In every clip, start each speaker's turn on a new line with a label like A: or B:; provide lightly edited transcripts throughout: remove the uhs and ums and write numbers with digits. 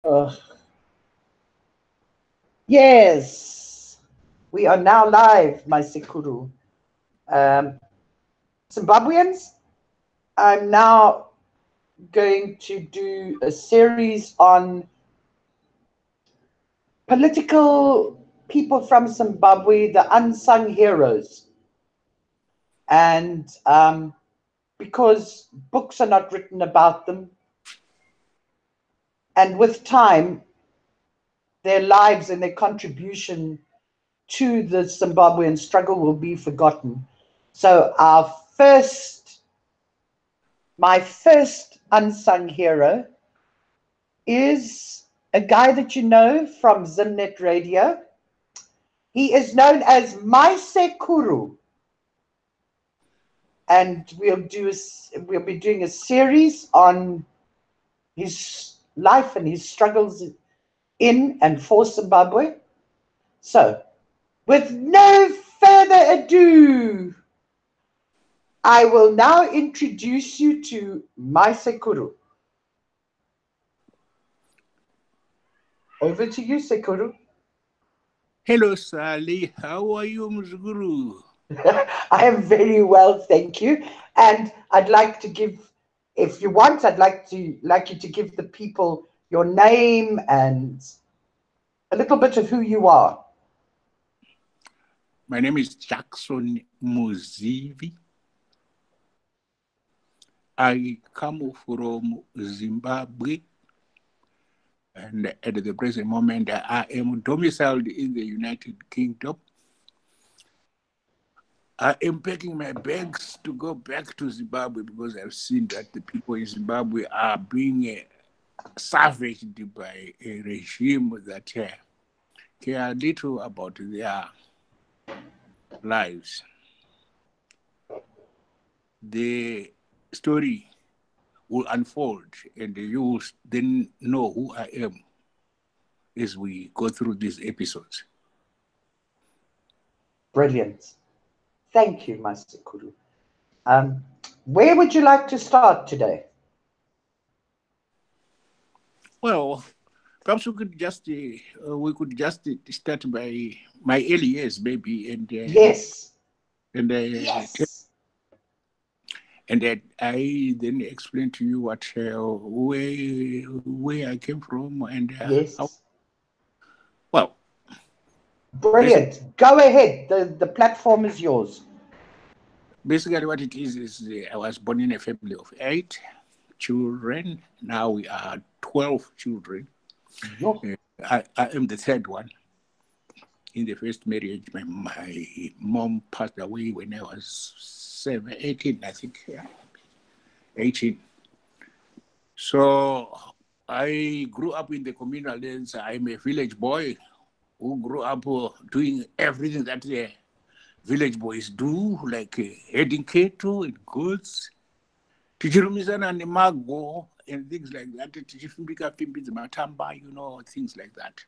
A: Uh, yes, we are now live, my Sekuru. Um, Zimbabweans, I'm now going to do a series on political people from Zimbabwe, the unsung heroes. And because books are not written about them, and with time, their lives and their contribution to the Zimbabwean struggle will be forgotten. So my first unsung hero is a guy that you know from Zimnet Radio. He is known as Kuru, and we'll be doing a series on his life and his struggles in and for Zimbabwe. So, with no further ado, I will now introduce you to Kuru. Over to you, Sekuru.
B: Hello, Sally. How are you, Mzguru?
A: I am very well, thank you. And I'd like to give, if you want, like you to give the people your name and a little bit of who you are.
B: My name is Jackson Muzivi. I come from Zimbabwe, and at the present moment, I am domiciled in the United Kingdom. I am packing my bags to go back to Zimbabwe because I've seen that the people in Zimbabwe are being savaged by a regime that care little about their lives. The story will unfold, and you will then know who I am as we go through these episodes.
A: Brilliant. Thank you, Master Kuru. Where would you like to start today?
B: Well, perhaps we could just start by my early years, maybe,
A: Yes.
B: and
A: Yes.
B: and I then explain to you what where I came from and how.
A: Yes.
B: Well,
A: Brilliant. Go ahead. The platform is yours.
B: basically what it is I was born in a family of 8 children. Now we are 12 children. I am the third one. In the first marriage, my mom passed away when I was 18, I think. Yeah, 18. So I grew up in the communal lands. I'm a village boy who grew up doing everything that the village boys do, like herding cattle and goats, tichirumisana nemago and things like that. Tichifimbika pimbidzi matamba, things like that.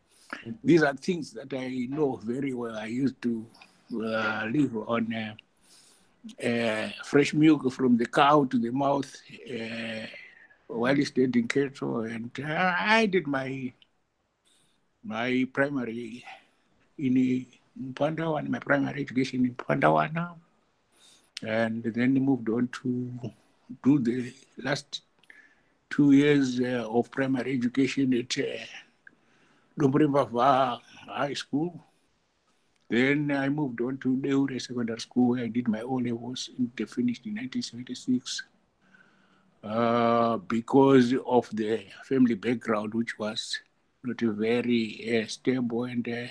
B: These are things that I know very well. I used to live on fresh milk from the cow to the mouth while studying cattle, and I did my primary in Pandawana, my primary education in Pandawana, and then moved on to do the last 2 years of primary education at Dombrembava High School. Then I moved on to Deure Secondary School, where I did my O-levels and finished in 1976. Because of the family background, which was not very stable and,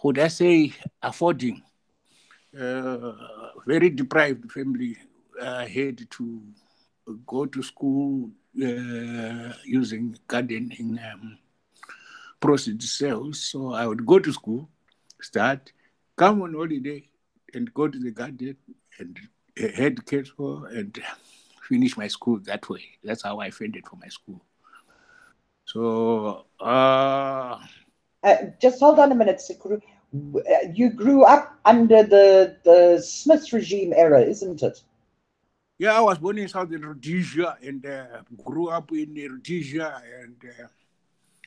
B: would I say, affording. Very deprived family had to go to school using gardening proceeds sales. So I would go to school, start, come on holiday, and go to the garden and head cattle and finish my school that way. That's how I fended for my school. So
A: Just hold on a minute, Sikuru. You grew up under the Smith regime era, isn't it?
B: yeah, I was born in Southern Rhodesia and grew up in Rhodesia, and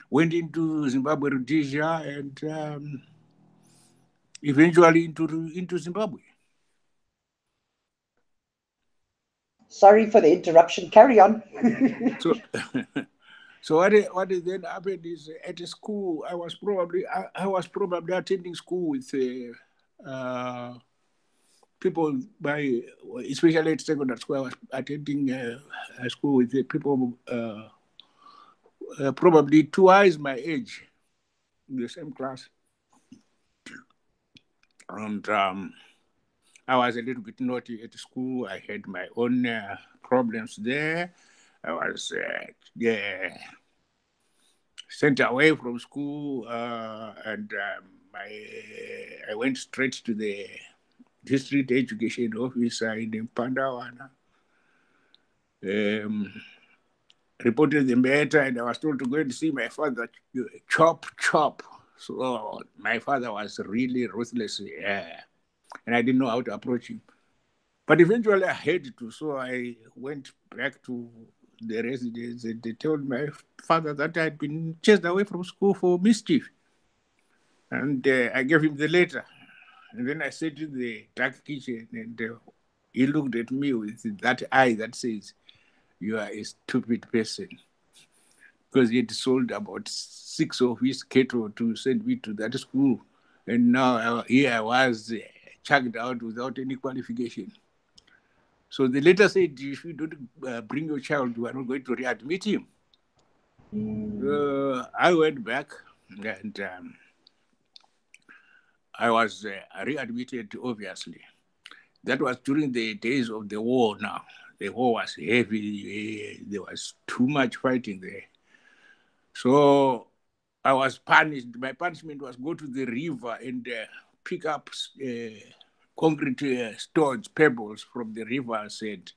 B: went into Zimbabwe, Rhodesia, and eventually into Zimbabwe.
A: Sorry for the interruption. Carry on.
B: So, so what then happened is at a school I was probably attending school with people by, especially at secondary school. I was attending a school with people probably twice my age in the same class, and I was a little bit naughty at school. I had my own problems there. I was sent away from school, and I went straight to the district education officer in Pandawana. Reported the matter, and I was told to go and see my father. Chop, chop. So my father was really ruthless, and I didn't know how to approach him. But eventually I had to, so I went back to the residence, and they told my father that I had been chased away from school for mischief. And I gave him the letter. And then I sat in the dark kitchen, and he looked at me with that eye that says, "You are a stupid person." Because he had sold about 6 of his cattle to send me to that school. And now here I was chucked out without any qualification. So the letter said, if you don't bring your child, we are not going to readmit him. I went back, and I was readmitted, obviously. That was during the days of the war now. The war was heavy. There was too much fighting there. So I was punished. My punishment was go to the river and pick up concrete stones, pebbles from the river, said,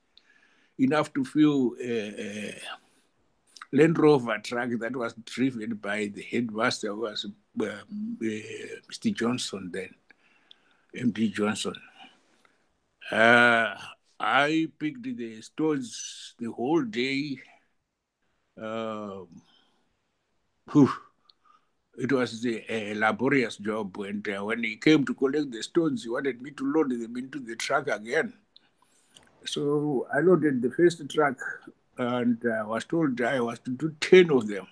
B: enough to fill a Land Rover truck that was driven by the headmaster, who was Mr. Johnson then, MD Johnson. I picked the stones the whole day. It was a laborious job, and when he came to collect the stones, he wanted me to load them into the truck again. So I loaded the first truck, and I was told I was to do 10 of them.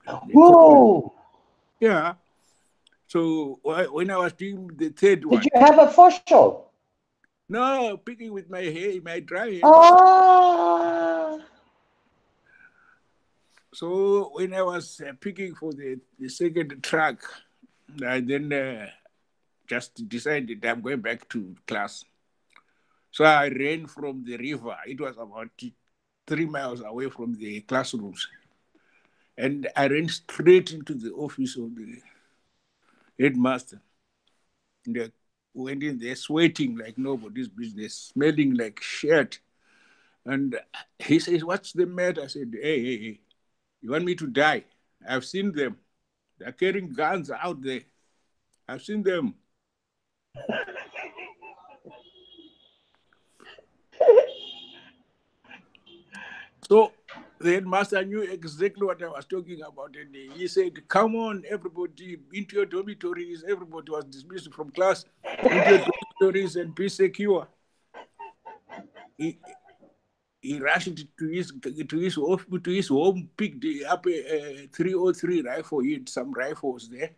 A: Whoa!
B: Yeah. So when I was doing the third one,
A: did you have a foshol?
B: No, picking with my hair, my dry hands.
A: Ah.
B: So when I was picking for the second track, I then just decided I'm going back to class. So I ran from the river. It was about 3 miles away from the classrooms. And I ran straight into the office of the headmaster. And I went in there sweating like nobody's business, smelling like shit. And he says, "What's the matter?" I said, hey, you want me to die? I've seen them. They're carrying guns out there. I've seen them. So the headmaster knew exactly what I was talking about. And he said, "Come on, everybody, into your dormitories." Everybody was dismissed from class, into your dormitories and be secure. He rushed to his home, picked up a 303 rifle. He had some rifles there.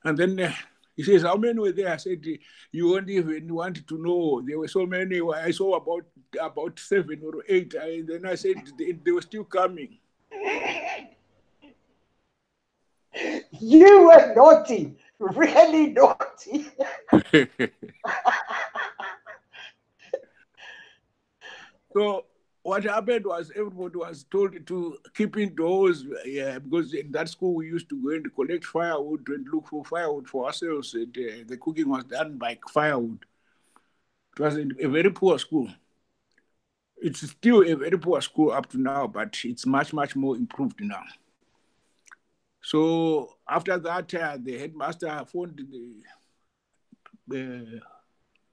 B: And then he says, "How many were there?" I said, "You won't even want to know. There were so many. I saw about 7 or 8. Then I said, they were still coming."
A: You were naughty, really naughty.
B: So what happened was everybody was told to keep indoors, because in that school we used to go and collect firewood and look for firewood for ourselves. And, the cooking was done by firewood. It was a very poor school. It's still a very poor school up to now, but it's much, much more improved now. So after that, the headmaster phoned the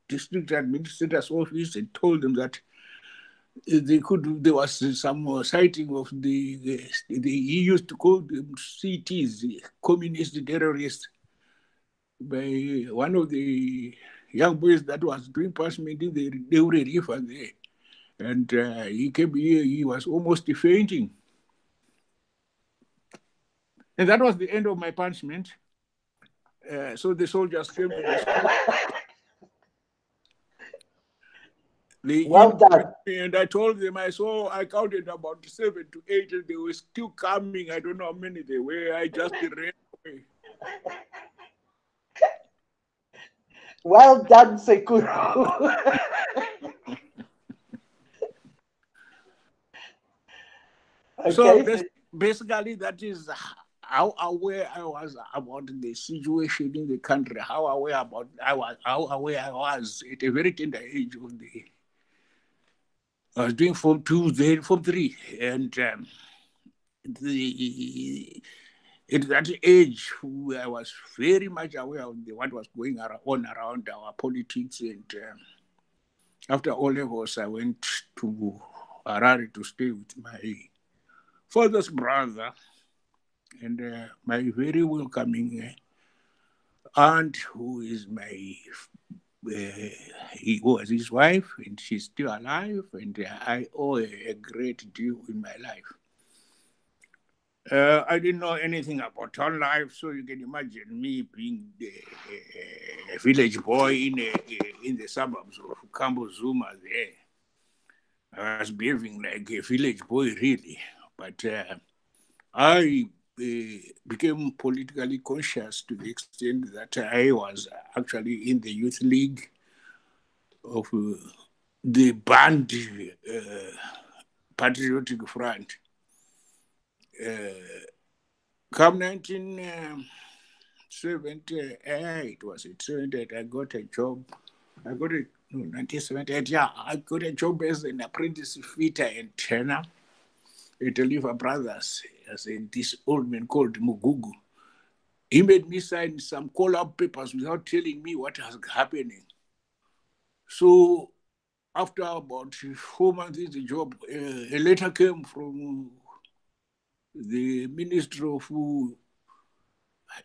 B: district administrator's office and told them that There was some sighting of he used to call them CTs, communist terrorists, by one of the young boys that was doing punishment in the Deure River there. And he came here, he was almost fainting. And that was the end of my punishment. So the soldiers came to the school.
A: Well done.
B: And I told them, I counted about 7 to 8, and they were still coming. I don't know how many they were. I just ran away.
A: Well done, Sekuru.
B: Okay, so basically, that is how aware I was about the situation in the country. How aware I was at a very tender age of I was doing Form 2, then Form 3, and at that age, I was very much aware of what was going on around our politics. And after all levels, I went to Harare to stay with my father's brother and my very welcoming aunt, who is he was his wife, and she's still alive, and I owe a great deal in my life. I didn't know anything about town life, so you can imagine me being a village boy in the suburbs of Kambo Zuma there. I was behaving like a village boy, really. But I became politically conscious to the extent that I was actually in the youth league of the banned Patriotic Front. Come 1978, was it 78? I got a job. 1978, yeah, I got a job as an apprentice fitter and turner at Oliver Brothers, as this old man called Mugugu. He made me sign some call-up papers without telling me what was happening. So after about 4 months in the job, a letter came from the Minister of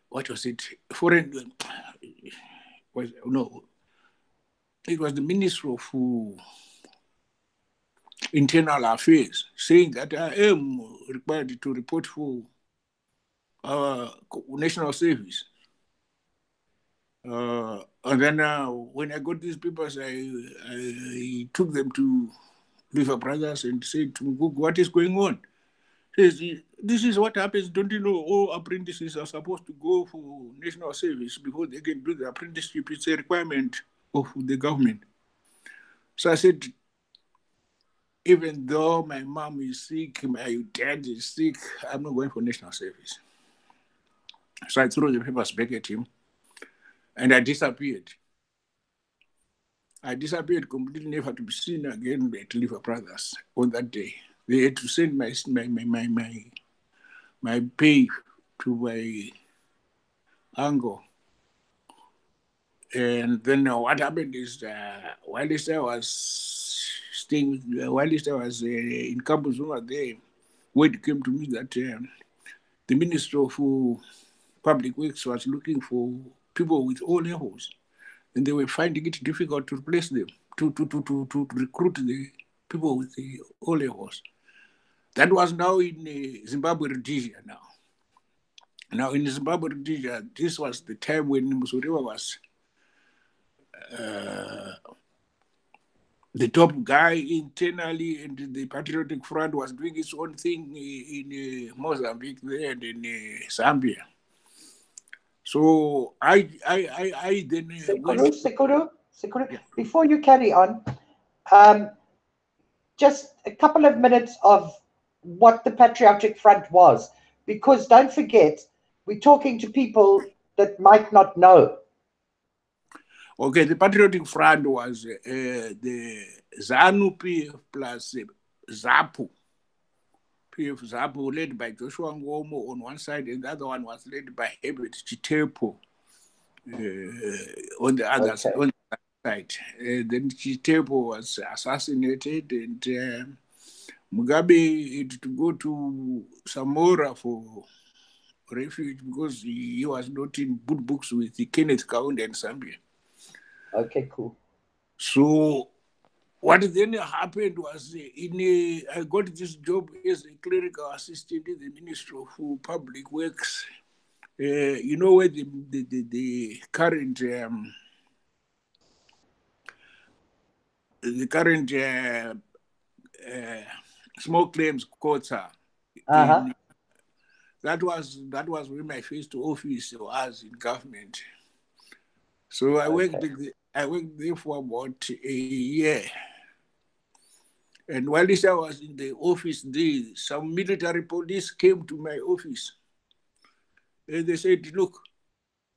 B: what was it? Foreign. It was the Minister of Internal Affairs, saying that I am required to report for national service. And then when I got these papers, I took them to River Brothers and said to Google, what is going on? He says, this is what happens. Don't you know all apprentices are supposed to go for national service before they can do the apprenticeship? It's a requirement of the government. So I said, even though my mom is sick, my dad is sick, I'm not going for national service. So I threw the papers back at him and I disappeared. I disappeared completely, never to be seen again at River Brothers on that day. They had to send my pay to my uncle. And then what happened is, while I was staying, while I was in Kabuzuma there, word came to me that the Minister of Public Works was looking for people with O levels, and they were finding it difficult to replace them, to recruit the people with the O levels. That was now in Zimbabwe Rhodesia now. Now in Zimbabwe Rhodesia, this was the time when Muzivi was the top guy internally, and the Patriotic Front was doing its own thing in Mozambique there and in Zambia. So I then
A: Sekuru, yeah. Before you carry on, just a couple of minutes of what the Patriotic Front was, because don't forget, we're talking to people that might not know.
B: Okay, the Patriotic Front was the ZANU-PF plus ZAPU. PF ZAPU led by Joshua Ngomo on one side, and the other one was led by Herbert Chitepo on the other side. Right. Then Chitepo was assassinated, and Mugabe had to go to Samora for refuge because he was not in good books with Kenneth Kaunda and Zambia.
A: Okay, cool.
B: So what then happened was I got this job as a clerical assistant in the Ministry of Public Works. You know where the current small claims courts are.
A: Uh-huh.
B: That was where my first office was in government. So
A: Okay.
B: I worked there for about a year. And while I was in the office there, some military police came to my office. And they said, look,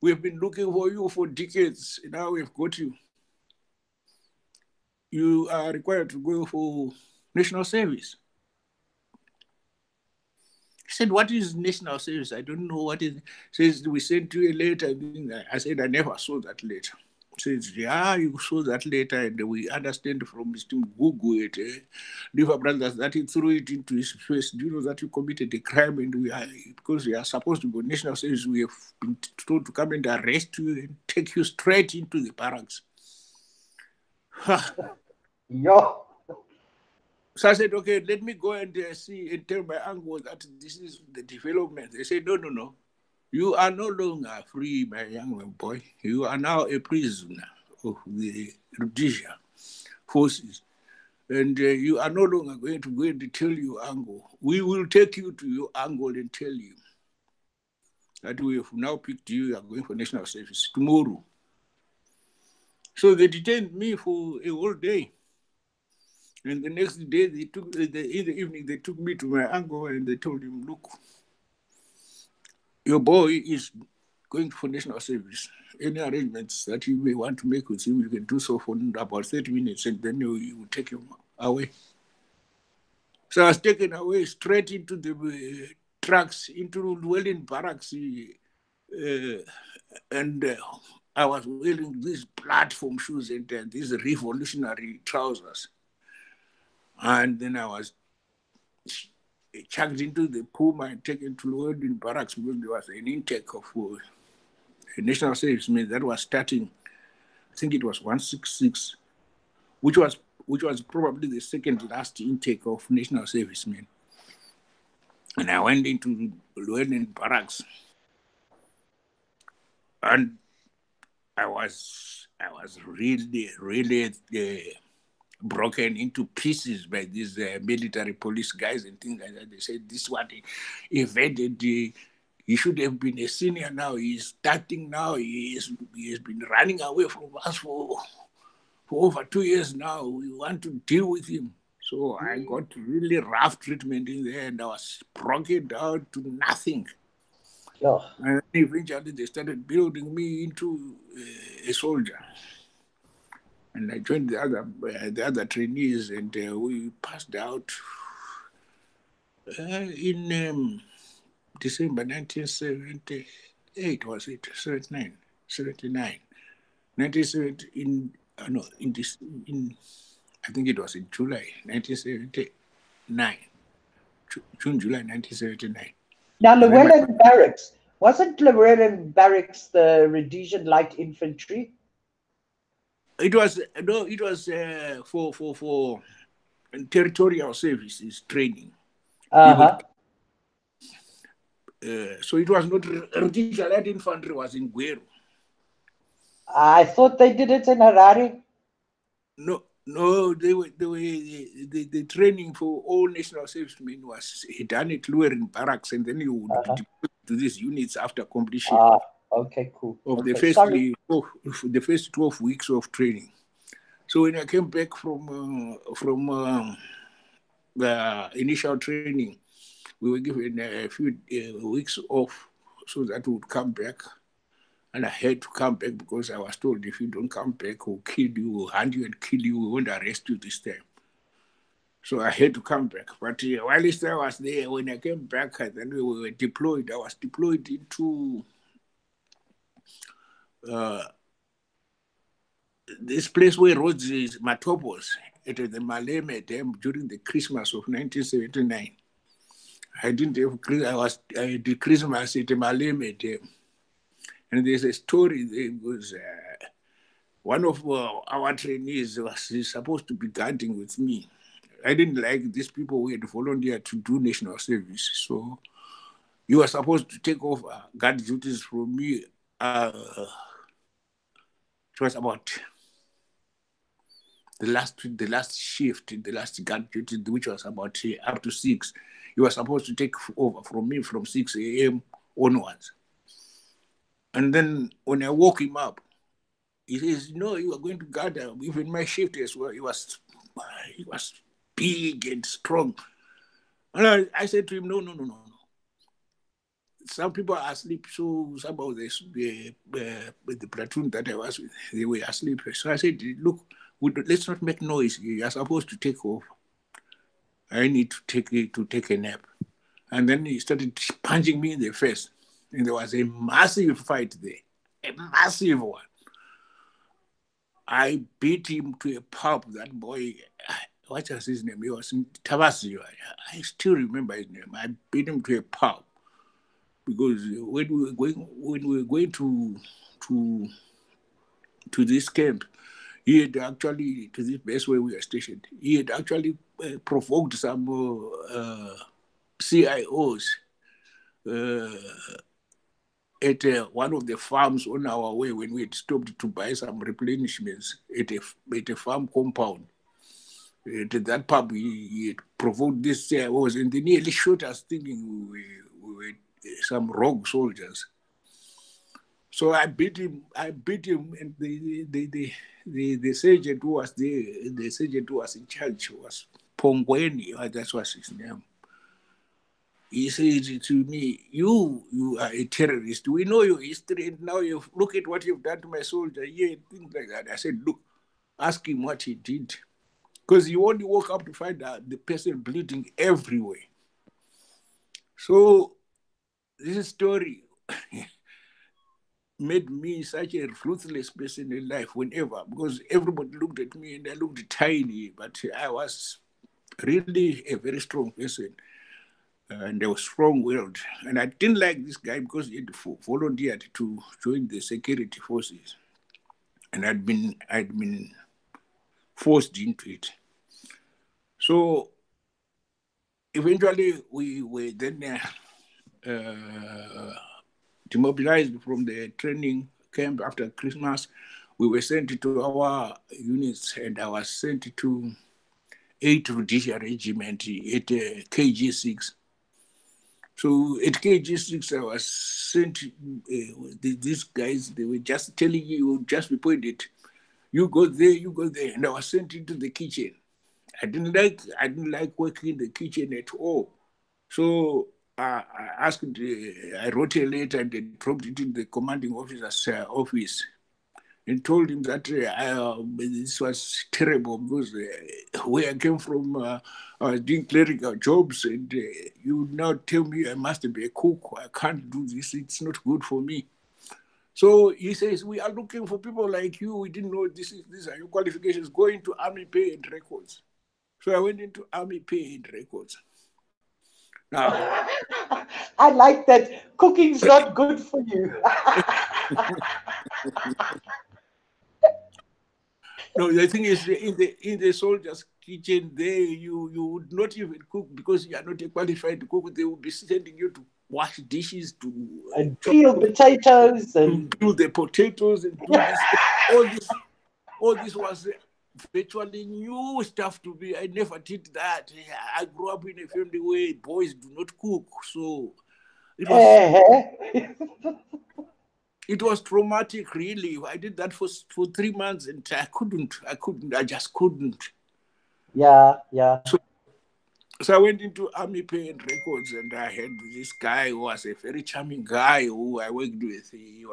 B: we've been looking for you for decades. Now we've got you. You are required to go for national service. He said, what is national service? I don't know what it says. We sent you a letter. I said, I never saw that letter. He says, yeah, you saw that letter, and we understand from Mr. Google it, Liver Brothers, that he threw it into his face. Do you know that you committed a crime? And because we are supposed to go national service, we have been told to come and arrest you and take you straight into the barracks.
A: Yo.
B: So I said, okay, let me go and see and tell my uncle that this is the development. They said, no, no, no. You are no longer free, my young boy. You are now a prisoner of the Rhodesia forces. And you are no longer going to go and tell your uncle. We will take you to your uncle and tell you that we have now picked you. You are going for national service tomorrow. So they detained me for a whole day. And the next day, in the evening, they took me to my uncle and they told him, look, your boy is going for national service. Any arrangements that you may want to make with him, you can do so for about 30 minutes and then you will take him away. So I was taken away straight into the trucks, into Llewellyn Barracks. And I was wearing these platform shoes and these revolutionary trousers. And then I was chucked into the Puma and taken to Llewellyn Barracks because there was an intake of a national servicemen that was starting, I think it was 166, which was probably the second last intake of national servicemen. And I went into Llewellyn Barracks, and I was really broken into pieces by these military police guys and things like that. They said, this is what he evaded. He should have been a senior now. He's starting now. He has been running away from us for over 2 years now. We want to deal with him. So I got really rough treatment in there, and I was broken down to nothing.
A: Yo.
B: And eventually they started building me into a soldier. And I joined the other trainees, and we passed out in December 1978, was it? 79, 79. 1970, I think it was in July 1979. June, July 1979.
A: Now,
B: And then
A: Llewellyn Barracks. Wasn't Llewellyn Barracks the Rhodesian Light Infantry?
B: it was for territorial services training.
A: Uh-huh.
B: So it was not Rhodesia Light Infantry was in Guero.
A: I thought they did it in Harare.
B: No, the training for all national servicemen was done at Llewellyn Barracks, and then you would be deployed to these units after completion
A: Okay, cool.
B: of
A: Okay,
B: the first 12 weeks of training. So when I came back from the initial training, we were given a few weeks off so that we would come back. And I had to come back because I was told, if you don't come back, we'll kill you, we'll hand you and kill you, we won't arrest you this time. So I had to come back. But while I was there, when I came back, then we were deployed. I was deployed into this place where Rhodes is Matopos, it was the Maleme Dam during the Christmas of 1979. I didn't have, I did Christmas at the Maleme Dam. And there's a story, there was one of our trainees was supposed to be guarding with me. I didn't like these people who had volunteered to do national service. So you were supposed to take over guard duties from me. It was about the last shift, the last guard duty, which was about up to 6. You were supposed to take over from me from 6 a.m. onwards. And then when I woke him up, he says, "No, you are going to guard even my shift as well." He was big and strong. And I said to him, no. Some people are asleep, so some of the platoon that I was with, they were asleep. So I said, "Look, let's not make noise. You are supposed to take off. I need to take a nap." And then he started punching me in the face. And there was a massive fight there, a massive one. I beat him to a pulp. That boy, what was his name? He was Tavasio. I still remember his name. I beat him to a pulp because when we were going to this camp, he had actually, to this base where we were stationed, he had actually provoked some CIOs at one of the farms on our way when we had stopped to buy some replenishments at a farm compound. At that pub, he had provoked these CIOs, and they nearly shot us thinking we were some rogue soldiers. So I beat him, and the sergeant who was there, the sergeant who was in charge was Pongweni, that was his name. He said to me, you are a terrorist. We know your history, and now you look at what you've done to my soldier here, things like that. I said, look, ask him what he did. Because you only woke up to find the person bleeding everywhere. So this story made me such a ruthless person in life whenever, because everybody looked at me and I looked tiny, but I was really a very strong person. And they were strong-willed. And I didn't like this guy because he had volunteered to join the security forces. And I'd been forced into it. So eventually we were then demobilized from the training camp after Christmas. We were sent to our units, and I was sent to 8th Rhodesia Regiment at KG6. So at KG6, I was sent, these guys, they were just telling you, just be pointed, you go there, and I was sent into the kitchen. I didn't like working in the kitchen at all. So I wrote a letter and dropped it in the commanding officer's office and told him that this was terrible because where I came from, I was doing clerical jobs, and you now tell me I must be a cook. I can't do this. It's not good for me. So he says, we are looking for people like you. We didn't know these are your qualifications. Go into Army Pay and Records. So I went into Army Pay and Records. Now,
A: I like that. Cooking's not good for you.
B: no, the thing is, in the soldiers' kitchen, there you would not even cook because you are not a qualified cook. They will be sending you to wash dishes,
A: And peel potatoes
B: to
A: and
B: peel the potatoes and do this. All this was virtually new stuff to me. I never did that. I grew up in a family where boys do not cook, so it was it was traumatic. Really, I did that for 3 months, and I just couldn't.
A: yeah.
B: So I went into Army Pay and Records, and I had this guy who was a very charming guy who I worked with. He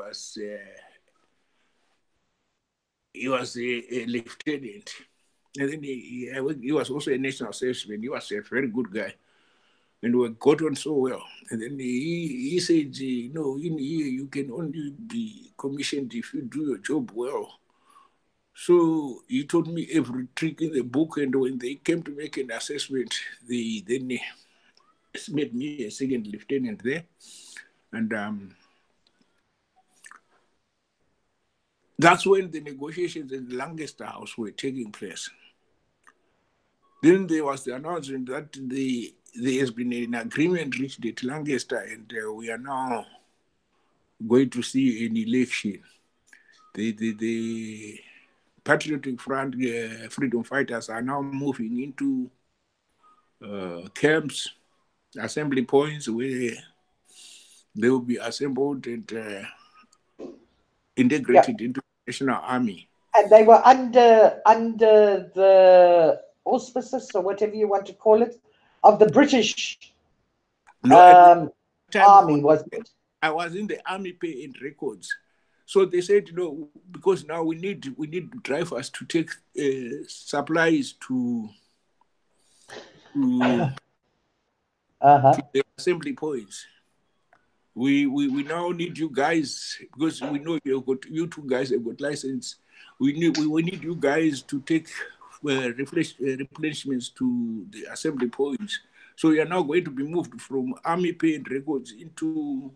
B: was a lieutenant. And then he was also a national serviceman. He was a very good guy. And we got on so well. And then he said, in here you can only be commissioned if you do your job well. So he told me every trick in the book, and when they came to make an assessment, they then made me a second lieutenant there. And that's when the negotiations in the Lancaster House were taking place. Then there was the announcement that there has been an agreement reached at Lancaster, and we are now going to see an election. The Patriotic Front freedom fighters are now moving into camps, assembly points where they will be assembled and integrated into the National Army.
A: And they were under the auspices, or whatever you want to call it, of the British Army, was it?
B: I was in the Army pay and records. So they said, because now we need drivers to take supplies to the assembly points. We now need you guys, because we know you two guys have got license. We need you guys to take replenishments to the assembly points. So we are now going to be moved from Army pay and records into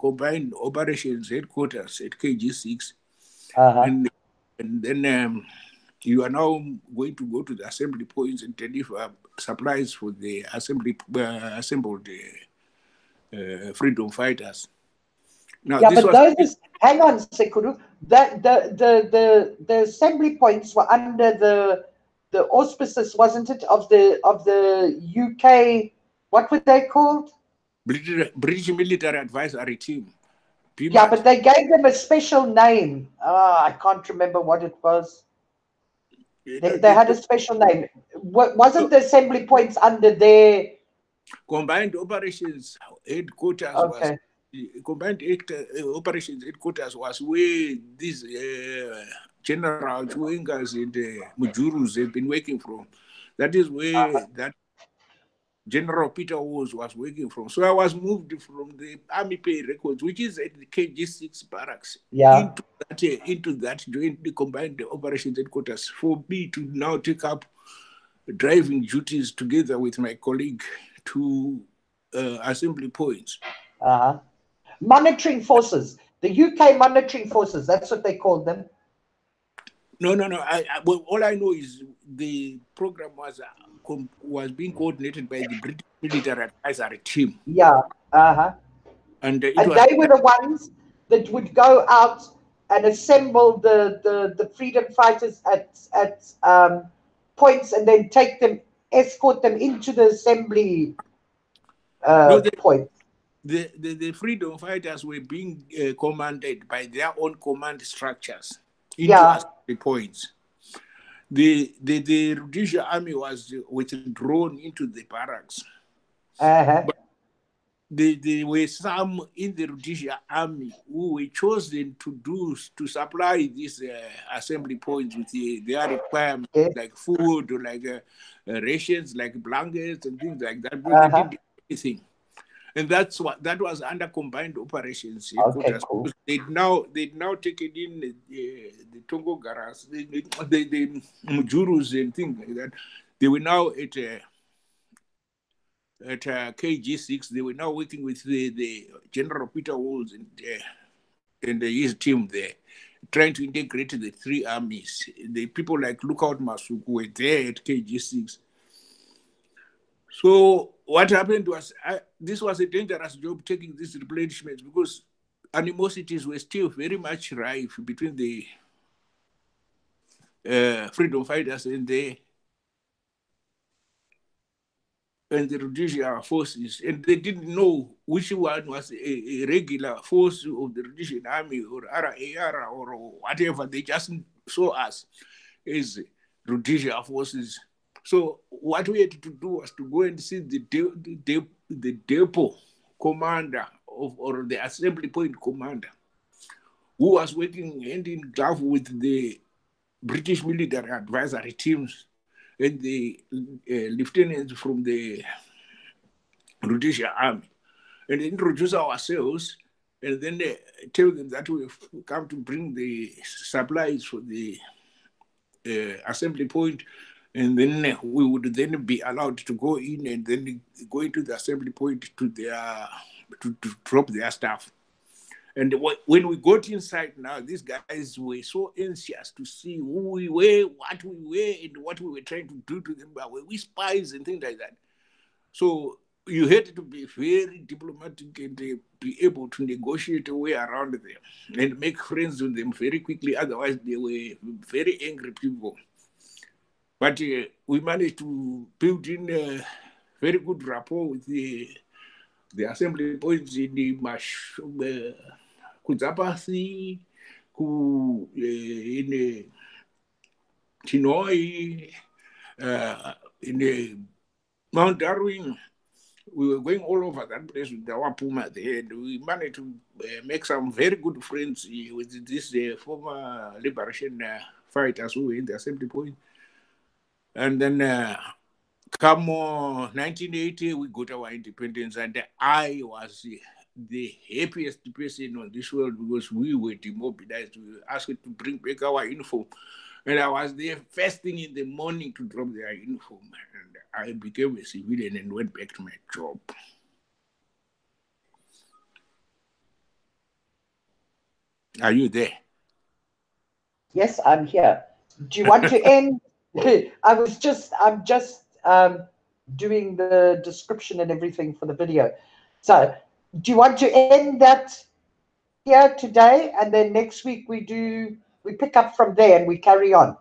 B: combined operations headquarters at KG6, and then you are now going to go to the assembly points and deliver supplies for the assembled freedom fighters. Now,
A: yeah, but those hang on, Sekuru. That the assembly points were under the auspices, wasn't it, of the UK? What were they called?
B: British Military Advisory Team. BMAT.
A: Yeah, but they gave them a special name. I can't remember what it was. They had a special name. Wasn't the assembly points under their
B: combined operations headquarters?
A: Okay.
B: Combined operations headquarters was where these General Chwengas and Mujurus have been working from. That is where that General Peter was working from. So I was moved from the Army pay records, which is at the KG6 barracks, into that jointly combined operations headquarters, for me to now take up driving duties together with my colleague to assembly points.
A: Monitoring forces, the UK monitoring forces, that's what they called them.
B: No. Well, all I know is the program was being coordinated by the British Military Advisory Team.
A: Yeah.
B: And
A: they were the ones that would go out and assemble the freedom fighters at points, and then escort them into the assembly points.
B: The freedom fighters were being commanded by their own command structures into assembly points. The Rhodesia Army was withdrawn into the barracks. But there were some in the Rhodesia Army who were chosen to supply these assembly points with their requirements, like food, or like rations, like blankets and things like that. But they didn't do anything. And that was under combined operations headquarters.
A: Okay, cool.
B: They'd now taken in the Tongo Garas, the Mujurus and things like that. They were now at KG6. They were now working with the General Peter Walls and his team there, trying to integrate the three armies. The people like Lookout Masuku were there at KG6. So what happened was, this was a dangerous job, taking these replenishments, because animosities were still very much rife between the freedom fighters and the Rhodesia forces, and they didn't know which one was a regular force of the Rhodesian Army or RAR or whatever. They just saw us as Rhodesia forces. So what we had to do was to go and see the depot commander or the assembly point commander, who was working hand in glove with the British military advisory teams and the lieutenants from the Rhodesia Army, and introduce ourselves, and then tell them that we've come to bring the supplies for the assembly point, and then we would then be allowed to go in and then go into the assembly point to drop their stuff. And when we got inside now, these guys were so anxious to see who we were, what we were, and what we were trying to do to them. Were we spies and things like that? So you had to be very diplomatic and be able to negotiate a way around them and make friends with them very quickly. Otherwise, they were very angry people. But we managed to build in a very good rapport with the assembly points in the Kudzapasi, in Chinoi, in Mount Darwin. We were going all over that place with our Puma there, and we managed to make some very good friends with these former liberation fighters who were in the assembly point. And then come 1980, we got our independence, and I was the happiest person on this world because we were demobilized. We were asked to bring back our uniform. And I was there first thing in the morning to drop their uniform. And I became a civilian and went back to my job. Are you there?
A: Yes, I'm here. Do you want to end? I'm just doing the description and everything for the video. So, do you want to end that here today, and then next week we pick up from there and we carry on?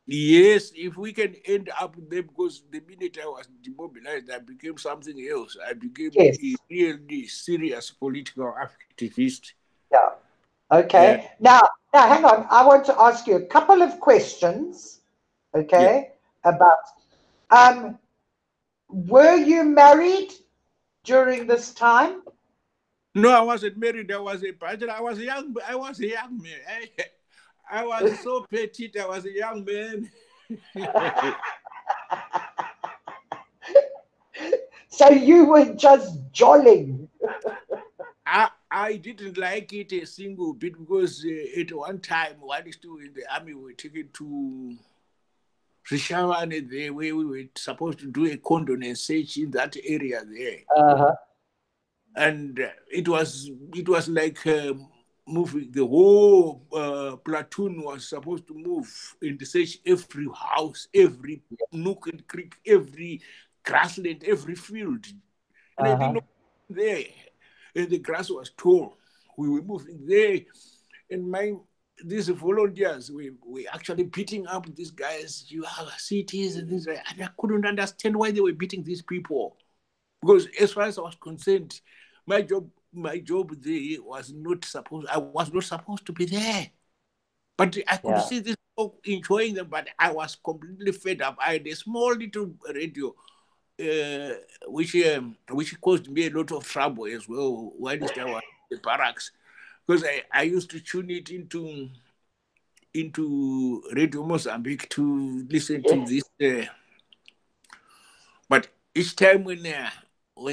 B: Yes, if we can end up there, because the minute I was demobilized, I became something else. I became a really serious political activist.
A: Yeah. Okay. Now, hang on. I want to ask you a couple of questions. Okay. Yeah. About were you married during this time?
B: No, I wasn't married. I was a bachelor. I was a young man. I was so petite. I was a young man.
A: So you were just jolling.
B: I didn't like it a single bit because at one time, while still in the army, we were taken to Rishavane there, where we were supposed to do a condolence search in that area there.
A: Uh-huh.
B: And it was like moving. The whole platoon was supposed to move and search every house, every nook and creek, every grassland, every field. And I didn't know there. And the grass was tall. We were moving there. And these volunteers were actually beating up these guys. You have cities and things like that. And I couldn't understand why they were beating these people. Because as far as I was concerned, my job there was not supposed. I was not supposed to be there. But I could see these people enjoying them, but I was completely fed up. I had a small little radio, which caused me a lot of trouble as well while I was in the barracks, because I used to tune it into Radio Mozambique to listen to this. But each time when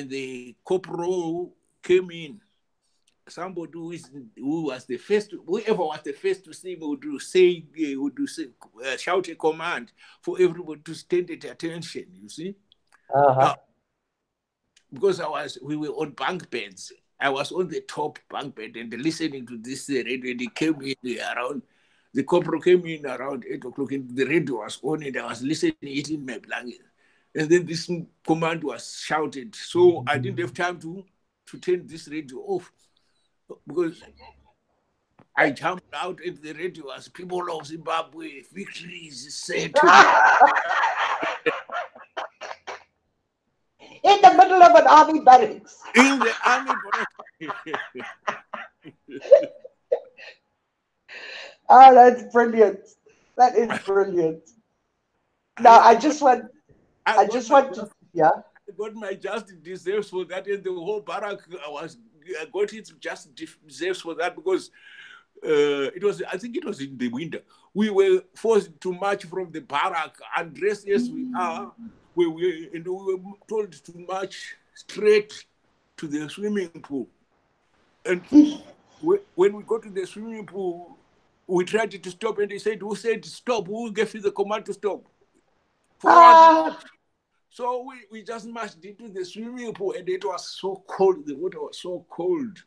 B: the corporal came in, somebody whoever was the first to see me would shout a command for everybody to stand at attention. You see, because we were on bunk beds. I was on the top bunk bed and listening to this radio. And he came in around. The corporal came in around 8 o'clock, and the radio was on, and I was listening to it in my blanket. And then this command was shouted. So I didn't have time to turn this radio off, because I jumped out and the radio was "People of Zimbabwe, victory is said to..."
A: In the middle of an army barracks.
B: In the army barracks.
A: Oh, that's brilliant. That is brilliant. Now, I
B: got my just deserves for that, and the whole barrack I got it just deserves for that, because I think it was in the winter. We were forced to march from the barrack, undressed as we are. We were told to march straight to the swimming pool. And when we got to the swimming pool, We tried to stop, and they said, "Who said stop? Who gave you the command to stop? For
A: Ah,
B: what?" So we just marched into the swimming pool, and it was so cold. The water was so cold.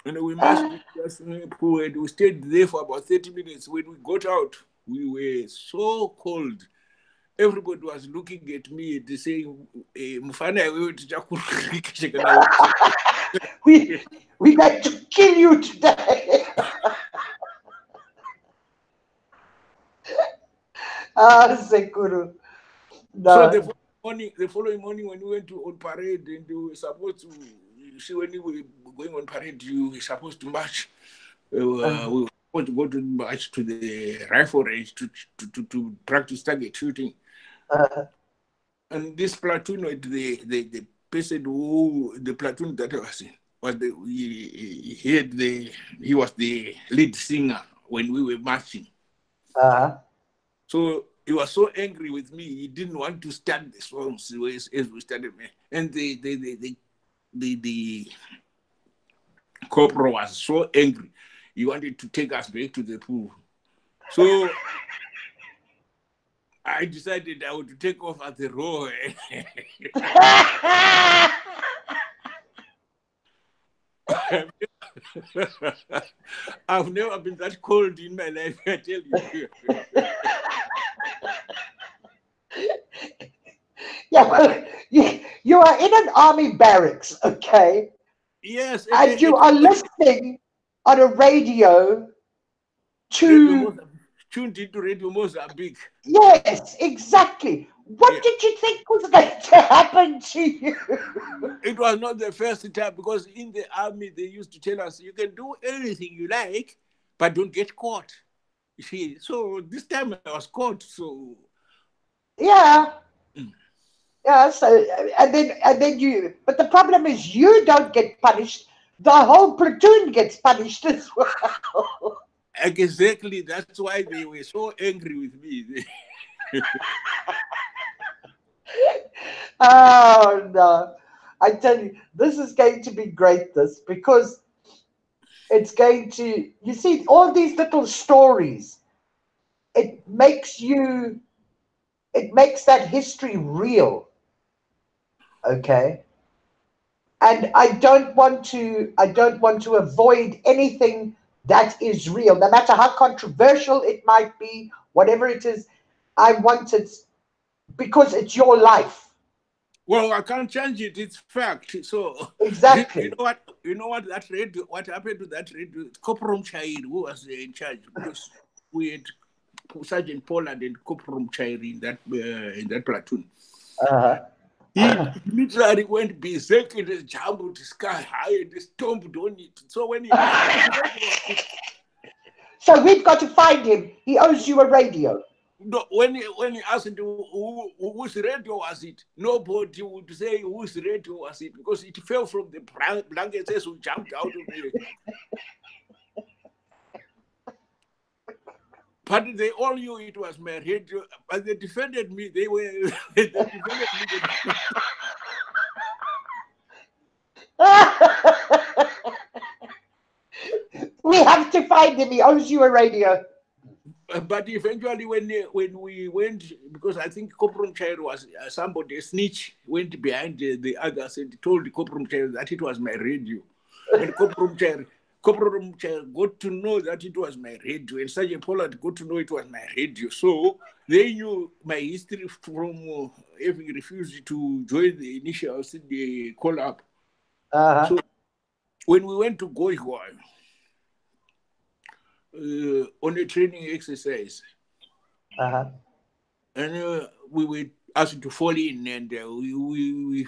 B: And we marched into the swimming pool, and we stayed there for about 30 minutes. When we got out, we were so cold. Everybody was looking at me and saying, "Mufana,
A: we got to kill you today. Ah, Sekuru.
B: So
A: No.
B: the following morning, when we went on parade, and we were supposed to, you see, when we were going on parade, you were supposed to march. We were supposed to go to march to the rifle range to practice target shooting.
A: Uh,
B: And this platoon, the person who the platoon that I was in was he was the lead singer when we were marching.
A: uh,
B: So he was so angry with me, he didn't want to start the songs as we started. And the corporal was so angry, he wanted to take us back to the pool. So I decided I would take off at the row. I've never been that cold in my life, I tell you.
A: yeah, well, you are in an army barracks, okay?
B: Yes,
A: And you are listening on a radio
B: Radio
A: to,
B: Mozambique, tuned into Radio Mozambique.
A: yes, exactly. What
B: Yeah.
A: did you think was going to happen to you?
B: It was not the first time, because in the army they used to tell us you can do anything you like, but don't get caught. You see, so this time I was caught. So
A: Yeah, yeah. So and then you, but the problem is you don't get punished. The whole platoon gets punished as well.
B: exactly, that's why they were so angry with me.
A: Oh no. I tell you, this is going to be great, this, because it's going to, you see, all these little stories, it makes you, it makes that history real, okay? And I don't want to avoid anything that is real, no matter how controversial it might be, whatever it is. I want it because it's your life.
B: Well, I can't change it. It's fact. So you
A: Exactly.
B: know what? You know what that radio? What happened to that radio? Corporal Chair, who was in charge, because we had Sergeant Pollard and Corporal Chair in that platoon.
A: Uh-huh.
B: He literally went berserk and just jumped to sky high and just stomped on it. So when he asked whose radio was it,
A: So we've got to find him. He owes you a radio.
B: no, when he asked whose radio was it, nobody would say whose radio was it, because it fell from the blankets as we jumped out of the. But they all knew it was my radio, but they defended me. They were they defended me.
A: We have to find him. He owes you a radio.
B: But eventually, when we went, because I think Corporal Chair was somebody, a snitch, went behind the others and told the Corporal Chair that it was my radio. And Corporal Chair got to know that it was my radio, and Sergeant Pollard got to know it was my radio. So they knew my history from having refused to join the initials, the call up.
A: Uh-huh.
B: So when we went to Goigwa, on a training exercise,
A: Uh-huh.
B: and we were asked to fall in, and we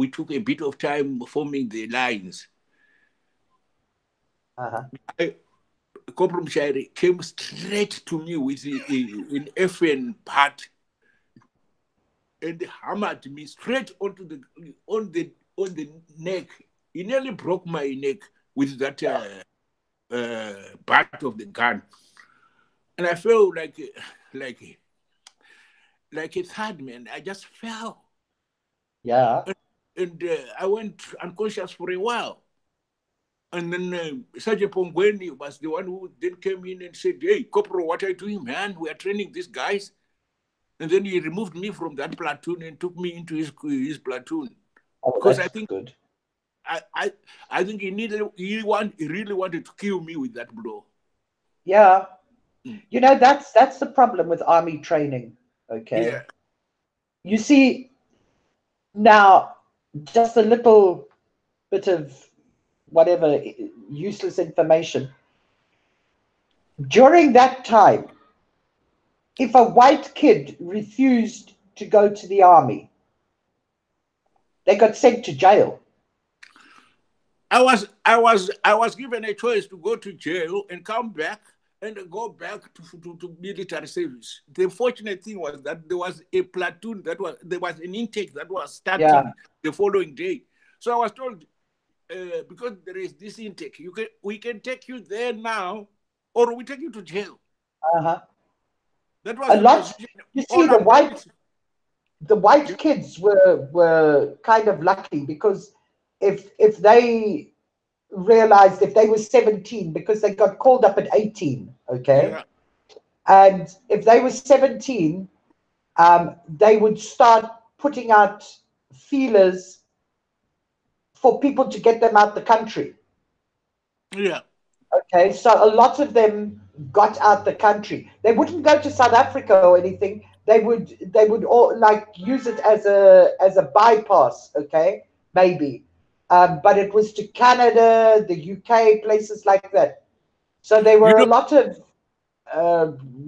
B: took a bit of time forming the lines.
A: Uh-huh.
B: Corporal Shire came straight to me with an FN bat and hammered me straight on the neck. He nearly broke my neck with that bat of the gun, and I felt like like a third man. I just fell,
A: Yeah.
B: and I went unconscious for a while. And then Sergeant Pongweni was the one who then came in and said, "Hey, Corporal, what are you doing, man? We are training these guys." And then he removed me from that platoon and took me into his platoon.
A: Oh,
B: Because
A: that's good.
B: I think he really wanted to kill me with that blow.
A: Yeah.
B: Mm.
A: You know, that's the problem with army training.
B: Yeah.
A: Okay. You see, now just a little bit of whatever useless information. During that time, if a white kid refused to go to the army, they got sent to jail.
B: I was given a choice to go to jail and come back and go back to military service. The fortunate thing was that there was a platoon there was an intake that was
A: Yeah.
B: starting the following day. So I was told, because there is this intake, we can take you there now, or we take you to jail.
A: Uh-huh.
B: That was
A: A
B: the
A: lot.
B: position.
A: You see,
B: All I'm doing is,
A: the white
B: yeah,
A: kids were kind of lucky because if they realized if they were 17 because they got called up at 18, okay,
B: yeah,
A: and if they were 17, they would start putting out feelers for people to get them out the country.
B: yeah.
A: Okay, so a lot of them got out the country. They wouldn't go to South Africa or anything. They would all like use it as a bypass. Okay, maybe, but it was to Canada, the UK, places like that. So there
B: You
A: were a
B: know,
A: lot of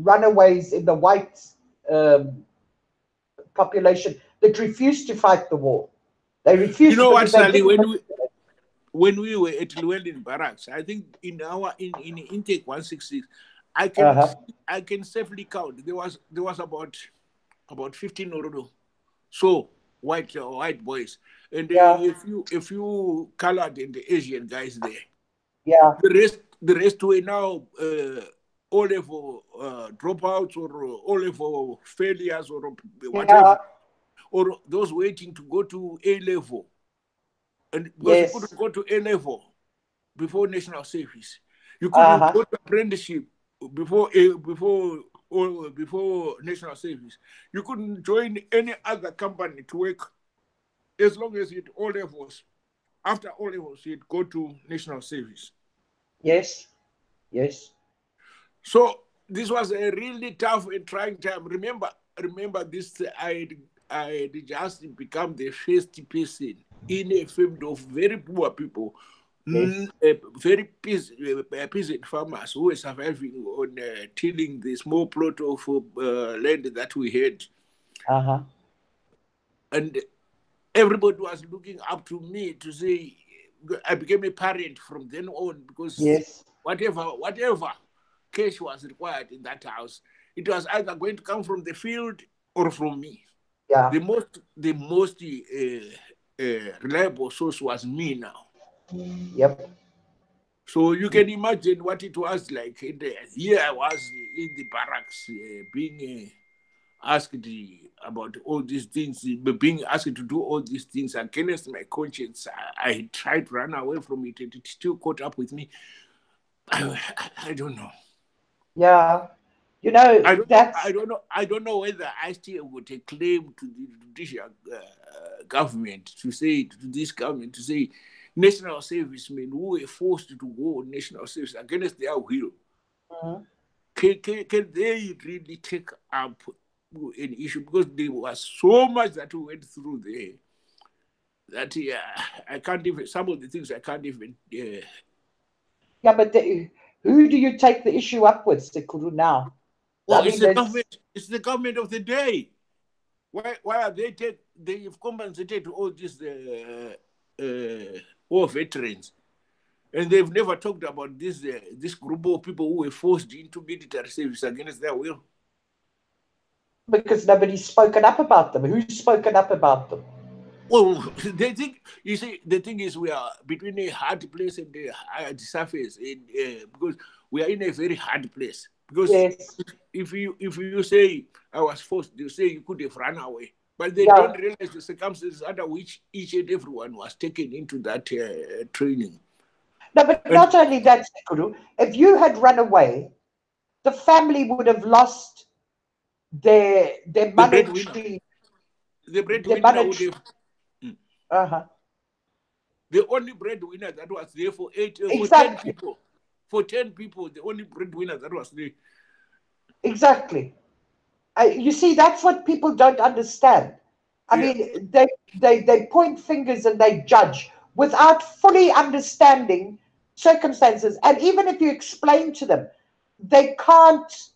A: runaways in the white um, population that refused to fight the war. They
B: you
A: refused
B: know what,
A: because they
B: Sally?
A: didn't.
B: When we were at Llewellyn Barracks, I think in intake 166, I can
A: Uh-huh.
B: I can safely count. There was about 15 or so white boys, and
A: Yeah,
B: if you colored and the Asian guys there,
A: yeah,
B: the rest were now all level dropouts or all level failures or
A: yeah,
B: whatever, or those waiting to go to A level, and because you
A: yes,
B: couldn't go to A level before national service. You couldn't
A: uh-huh,
B: go to apprenticeship before national service. You couldn't join any other company to work as long as you'd O levels. After O levels, you'd go to national service.
A: yes, yes.
B: So this was a really tough and trying time. Remember this. I had just become the first person in a family of very poor people,
A: Yes.
B: very peasant farmers who were surviving on tilling the small plot of land that we had,
A: Uh-huh.
B: and everybody was looking up to me to say I became a parent from then on, because
A: Yes.
B: whatever cash was required in that house, it was either going to come from the field or from me.
A: Yeah.
B: The most reliable source was me now.
A: Yep.
B: So you can imagine what it was like. Here I was in the barracks, being asked about all these things, being asked to do all these things against my conscience. I tried to run away from it, and it still caught up with me. I don't know.
A: Yeah. You know,
B: I don't know. I
A: that's
B: don't know. I don't know whether I still would take claim to the judicial government to this government to say national servicemen who were forced to go on national service against their will.
A: mhm.
B: Can they really take up an issue, because there was so much that we went through there that I can't even, some of the things I can't even.
A: Yeah, but who do you take the issue up with, Sekuru, now?
B: Well,
A: I
B: it's
A: mean,
B: the
A: there's
B: government. It's the government of the day. Why are they've compensated all these war veterans, and they've never talked about this group of people who were forced into military service against their will.
A: because nobody's spoken up about them. Who's spoken up about them?
B: Well, they think, you see, the thing is, we are between a hard place and the hard surface, and, because we are in a very hard place. Because
A: Yes.
B: if you say I was forced, they say you could have run away, but they
A: Yeah.
B: don't realize the circumstances under which each and everyone was taken into that training.
A: No, but
B: And
A: not only that, Sekuru, if you had run away, the family would have lost their
B: the breadwinner,
A: monetary
B: the
A: their
B: breadwinner would
A: monetary.
B: have, mm,
A: Uh-huh.
B: the only breadwinner that was there for for 10
A: Exactly.
B: people, for 10 people, the only breadwinner that was there.
A: Exactly. You see, that's what people don't understand. I
B: Yeah.
A: mean, they point fingers and they judge without fully understanding circumstances. And even if you explain to them, they can't,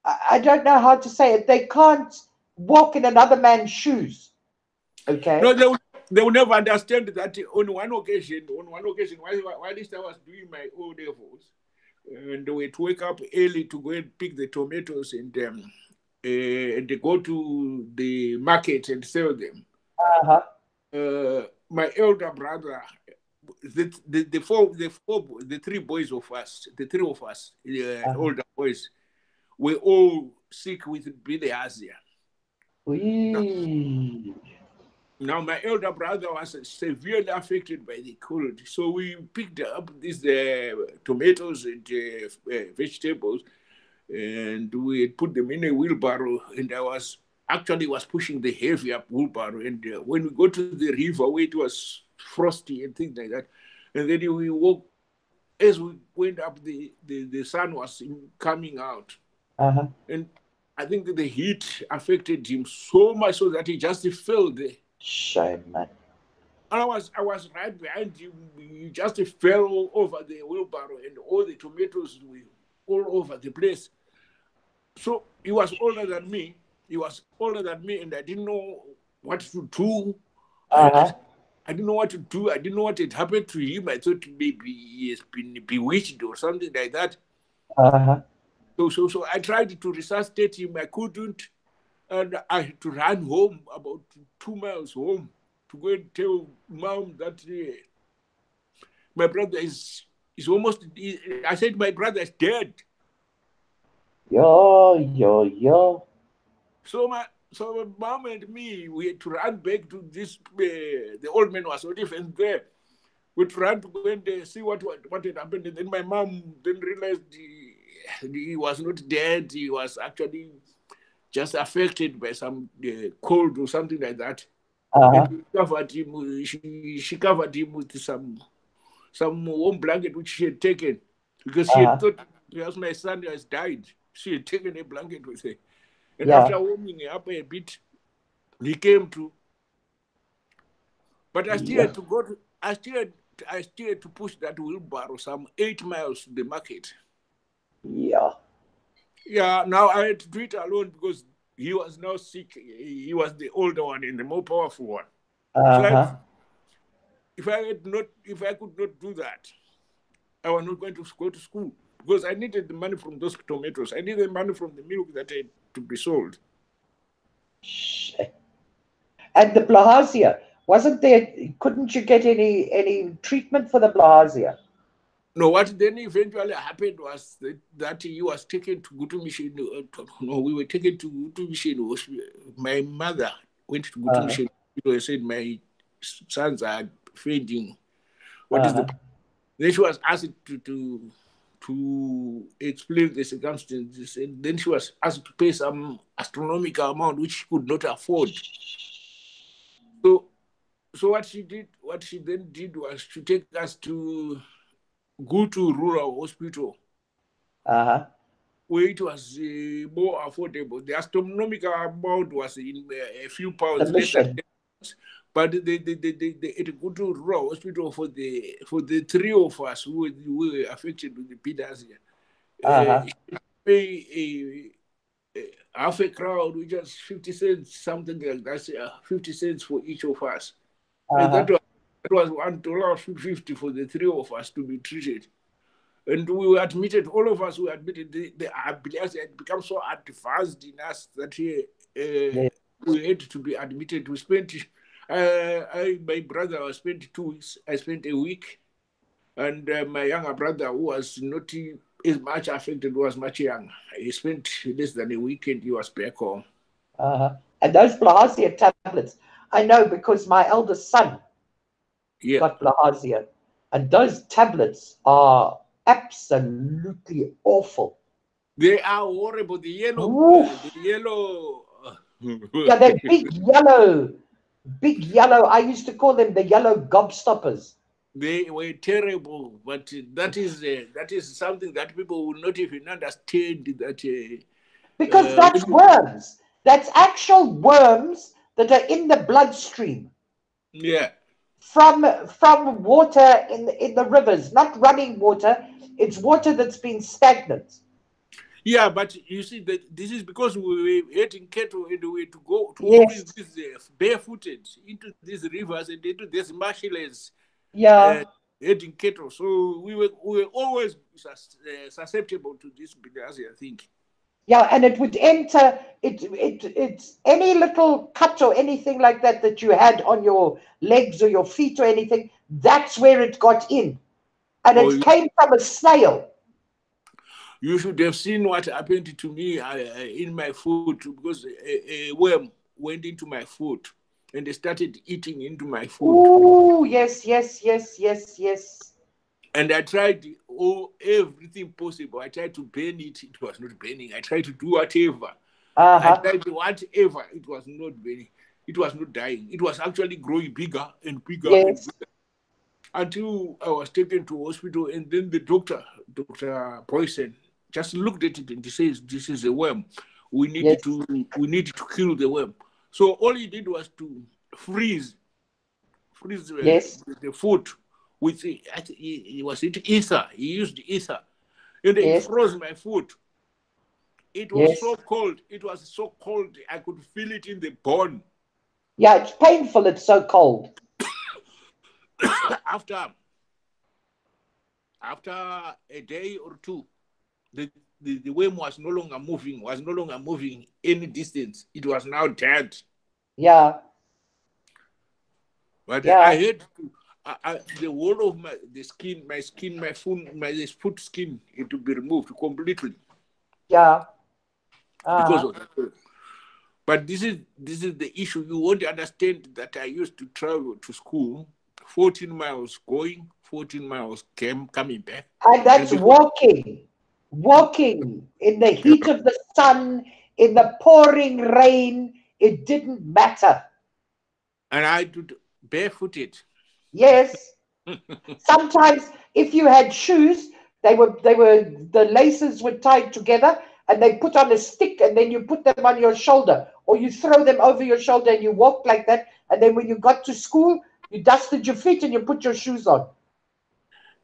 A: I don't know how to say it, they can't walk in another man's shoes.
B: No,
A: Okay?
B: they will never understand that on one occasion, while I was doing my O levels, and they would wake up early to go and pick the tomatoes and they go to the market and sell them.
A: Uh-huh.
B: My elder brother, the three boys of us, the three of us,
A: Uh-huh.
B: older boys, were all sick with bilharzia. Now,
A: Wee.
B: now, my elder brother was severely affected by the cold, so we picked up these tomatoes and vegetables, and we put them in a wheelbarrow. And I was actually was pushing the heavy up wheelbarrow. And when we go to the river where it was frosty and things like that, and then we walk as we went up, the sun was coming out,
A: Uh-huh.
B: and I think that the heat affected him so much so that he just fell there.
A: Shame, man.
B: And I was right behind him. He just fell over the wheelbarrow, and all the tomatoes were all over the place. So he was older than me. He was older than me, and I didn't know what to do. I, I,
A: Uh-huh.
B: I didn't know what to do. I didn't know what had happened to him. I thought maybe he has been bewitched or something like that.
A: Uh-huh.
B: So I tried to resuscitate him. I couldn't, and I had to run home about 2 miles home to go and tell mom that my brother is almost. I said my brother is dead.
A: Yo, yo, yo.
B: So my mom and me, we had to run back to this. The old man was not even there. We had to run to go and see what had happened. And then my mom then realized he was not dead. He was actually just affected by some cold or something like that. And
A: Uh-huh.
B: we covered him. She covered him with some warm blanket which she had taken because she had
A: Uh-huh.
B: thought because my son has died. She had taken a blanket with her. And
A: Yeah.
B: after warming up a bit, he came to. But I still
A: Yeah.
B: had to go to. I still had to push that wheelbarrow some 8 miles to the market.
A: Yeah.
B: Yeah, now I had to do it alone because he was now sick. He was the older one and the more powerful one. So
A: Uh-huh.
B: if I could not do that, I was not going to go to school because I needed the money from those tomatoes. I needed the money from the milk that had to be sold.
A: Shit. And the bilharzia, wasn't there? Couldn't you get any treatment for the bilharzia?
B: No, what then eventually happened was that he was taken to Gutu Mission. No, we were taken to Gutu Mission Hospital. My mother went to Gutu
A: Uh-huh.
B: Mission Hospital and said, my sons are fainting. What is the.
A: Uh-huh.
B: Then she was asked to explain the circumstances. And then she was asked to pay some astronomical amount which she could not afford. So, so what she then did was to take us to go to rural hospital
A: Uh-huh.
B: where it was more affordable. The astronomical amount was in a few
A: The
B: pounds, less than
A: mission.
B: 10 pounds. But it go to rural hospital for the three of us who were affected with the bilharzia.
A: Uh-huh.
B: Pay half a crowd, which was 50 cents, something like that, 50 cents for each of us. And
A: Uh-huh.
B: that was $1.50 for the three of us to be treated. And we were admitted, all of us were admitted. The ability had become so advanced in us that
A: Yeah.
B: we had to be admitted. We spent, my brother spent 2 weeks. I spent a week. And my younger brother, who was not as much affected, was much younger. He spent less than a week and he was back home.
A: Uh-huh. And those bilharzia tablets, I know because my eldest son
B: Yeah.
A: got bilharzia. And those tablets are absolutely awful.
B: They are horrible. The yellow,
A: Oof. Yeah, they're big yellow, big yellow. I used to call them the yellow gobstoppers.
B: they were terrible. But that is something that people will not even understand. That
A: Because that's worms. That's actual worms that are in the bloodstream
B: yeah.
A: from water in the rivers, not running water. It's water that's been stagnant.
B: Yeah, but you see that this is because we were herding cattle and we to go to always
A: Yes.
B: this barefooted into these rivers and into these marshlands, uh,
A: Yeah.
B: herding cattle. So we were always susceptible to this bilharzia, I think.
A: Yeah, and it would enter it's any little cut or anything like that that you had on your legs or your feet or anything, that's where it got in. And
B: Or
A: it came from a snail.
B: you should have seen what happened to me in my food because a worm went into my food and they started eating into my food.
A: Ooh, yes, yes, yes, yes, yes.
B: And I tried everything possible. I tried to burn it. It was not burning. I tried to do whatever. I
A: Uh-huh.
B: tried whatever. It was not burning. It was not dying. It was actually growing bigger and bigger and
A: Yes,
B: bigger until I was taken to hospital. And then the doctor, Dr. Boysen, just looked at it and he says, "This is a worm. We need
A: yes,
B: to we need to kill the worm." So all he did was to freeze freeze
A: yes,
B: the food with was it ether. He used ether, and it
A: yes,
B: froze my food. It was
A: yes.
B: so cold. It was so cold. I could feel it in the bone.
A: Yeah, it's painful, it's so cold.
B: after after a day or two, the worm was no longer moving. Was no longer moving any distance. It was now dead.
A: Yeah,
B: But
A: yeah,
B: I had to. The whole of my foot skin, it to be removed completely
A: yeah.
B: because
A: Uh-huh.
B: of that. But this is the issue. You won't understand that I used to travel to school, 14 miles going, 14 miles coming back,
A: And
B: and
A: that's walking in the heat of the sun, in the pouring rain. It didn't matter.
B: I did barefooted.
A: Yes. Sometimes if you had shoes, the laces were tied together and they put on a stick and then you put them on your shoulder or you throw them over your shoulder and you walked like that. And then when you got to school, you dusted your feet and you put your shoes on.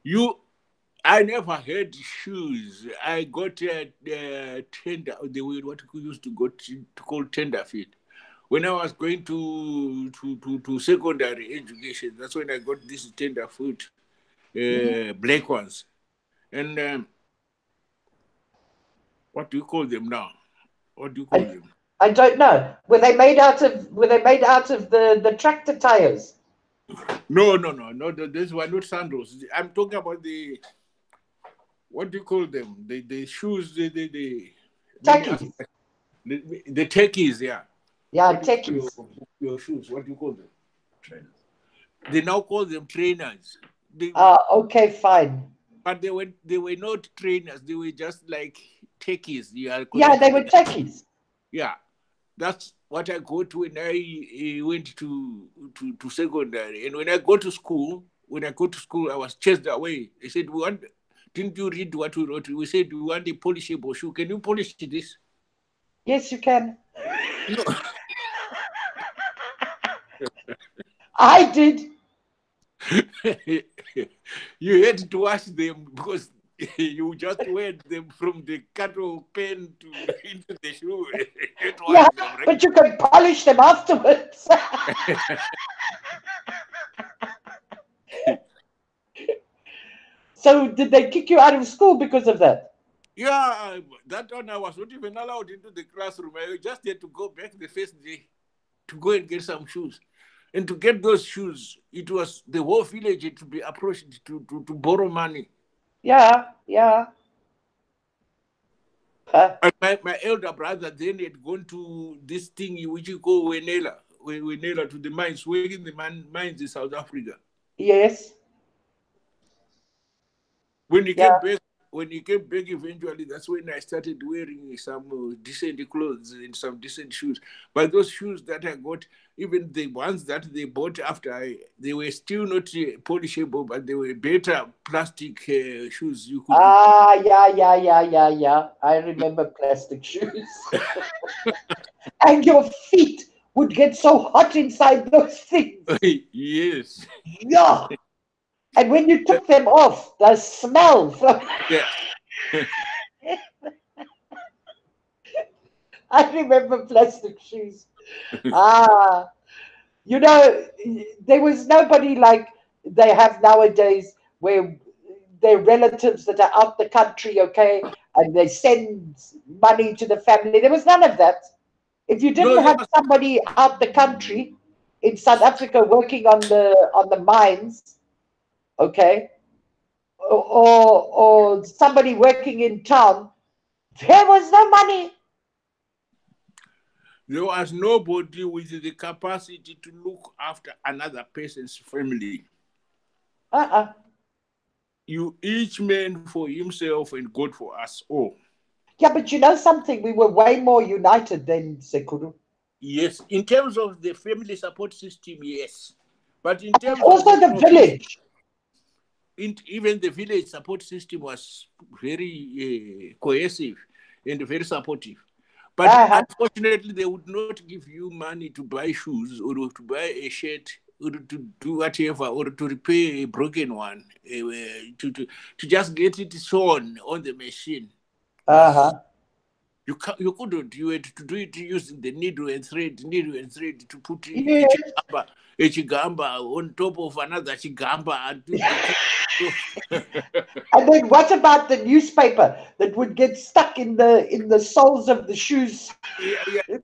B: You, I never had shoes. I got tender. The way what we used to go to call tender feet. When I was going to secondary education, that's when I got this tender foot,
A: Mm.
B: black ones. And what do you call them now? What do you call
A: I,
B: them?
A: I don't know. Were they made out of the tractor tires?
B: No, no, no, no. These were not sandals. I'm talking about what do you call them? The shoes. Let me ask.
A: Tackies.
B: The techies, yeah.
A: Yeah,
B: What do you call
A: tackies.
B: your shoes? What do you call them? Trainers. They now call them trainers.
A: Okay, fine.
B: But they were not trainers. They were just like techies. You are
A: Yeah,
B: correct.
A: they were tackies.
B: Yeah, that's what I got when I went to secondary. And when I go to school, I was chased away. They said, "We want." Didn't you read what we wrote? We said we want a polishable shoe. Can you polish this?
A: Yes, you can.
B: No.
A: I did.
B: You had to wash them because you just wear them from the cattle pen to into the shoe. You had to wash
A: Yeah,
B: them, right?
A: but you can polish them afterwards. So did they kick you out of school because of that?
B: Yeah, that one I was not even allowed into the classroom. I just had to go back the first day to go and get some shoes. And to get those shoes, it was the whole village had to be approached to borrow money.
A: Yeah, yeah. Huh.
B: And my elder brother then had gone to this thing which you call Wenela to the mines, working the mines in South Africa.
A: Yes.
B: When he came back, eventually, that's when I started wearing some decent clothes and some decent shoes. But those shoes that I got, even the ones that they bought after, they were still not polishable, but they were better plastic shoes you could.
A: Yeah. I remember plastic shoes. And your feet would get so hot inside those things.
B: Yes.
A: Yeah. And when you took them off, the smell from.
B: Yeah.
A: I remember plastic shoes. Ah, you know, there was nobody like they have nowadays where their relatives that are out the country, okay, and they send money to the family. There was none of that. If you
B: No,
A: didn't have somebody out the country in South Africa working on the mines, okay, or somebody working in town, there was no money.
B: there was nobody with the capacity to look after another person's family.
A: Uh-uh.
B: You each man for himself and God for us all.
A: Yeah, but you know something? We were way more united than Sekuru.
B: Yes, in terms of the family support system, yes. But in
A: And
B: terms of
A: also
B: the
A: the
B: profession,
A: village.
B: even the village support system was very cohesive and very supportive. But
A: Uh-huh.
B: unfortunately, they would not give you money to buy shoes or to buy a shirt or to do whatever or to repair a broken one, to just get it sewn on the machine. Was
A: Uh-huh.
B: you couldn't. You had to do it using the needle and thread to put
A: Yes.
B: a chigamba on top of another chigamba and do the thing.
A: And then what about the newspaper that would get stuck in the soles of the shoes?
B: Yeah, yeah.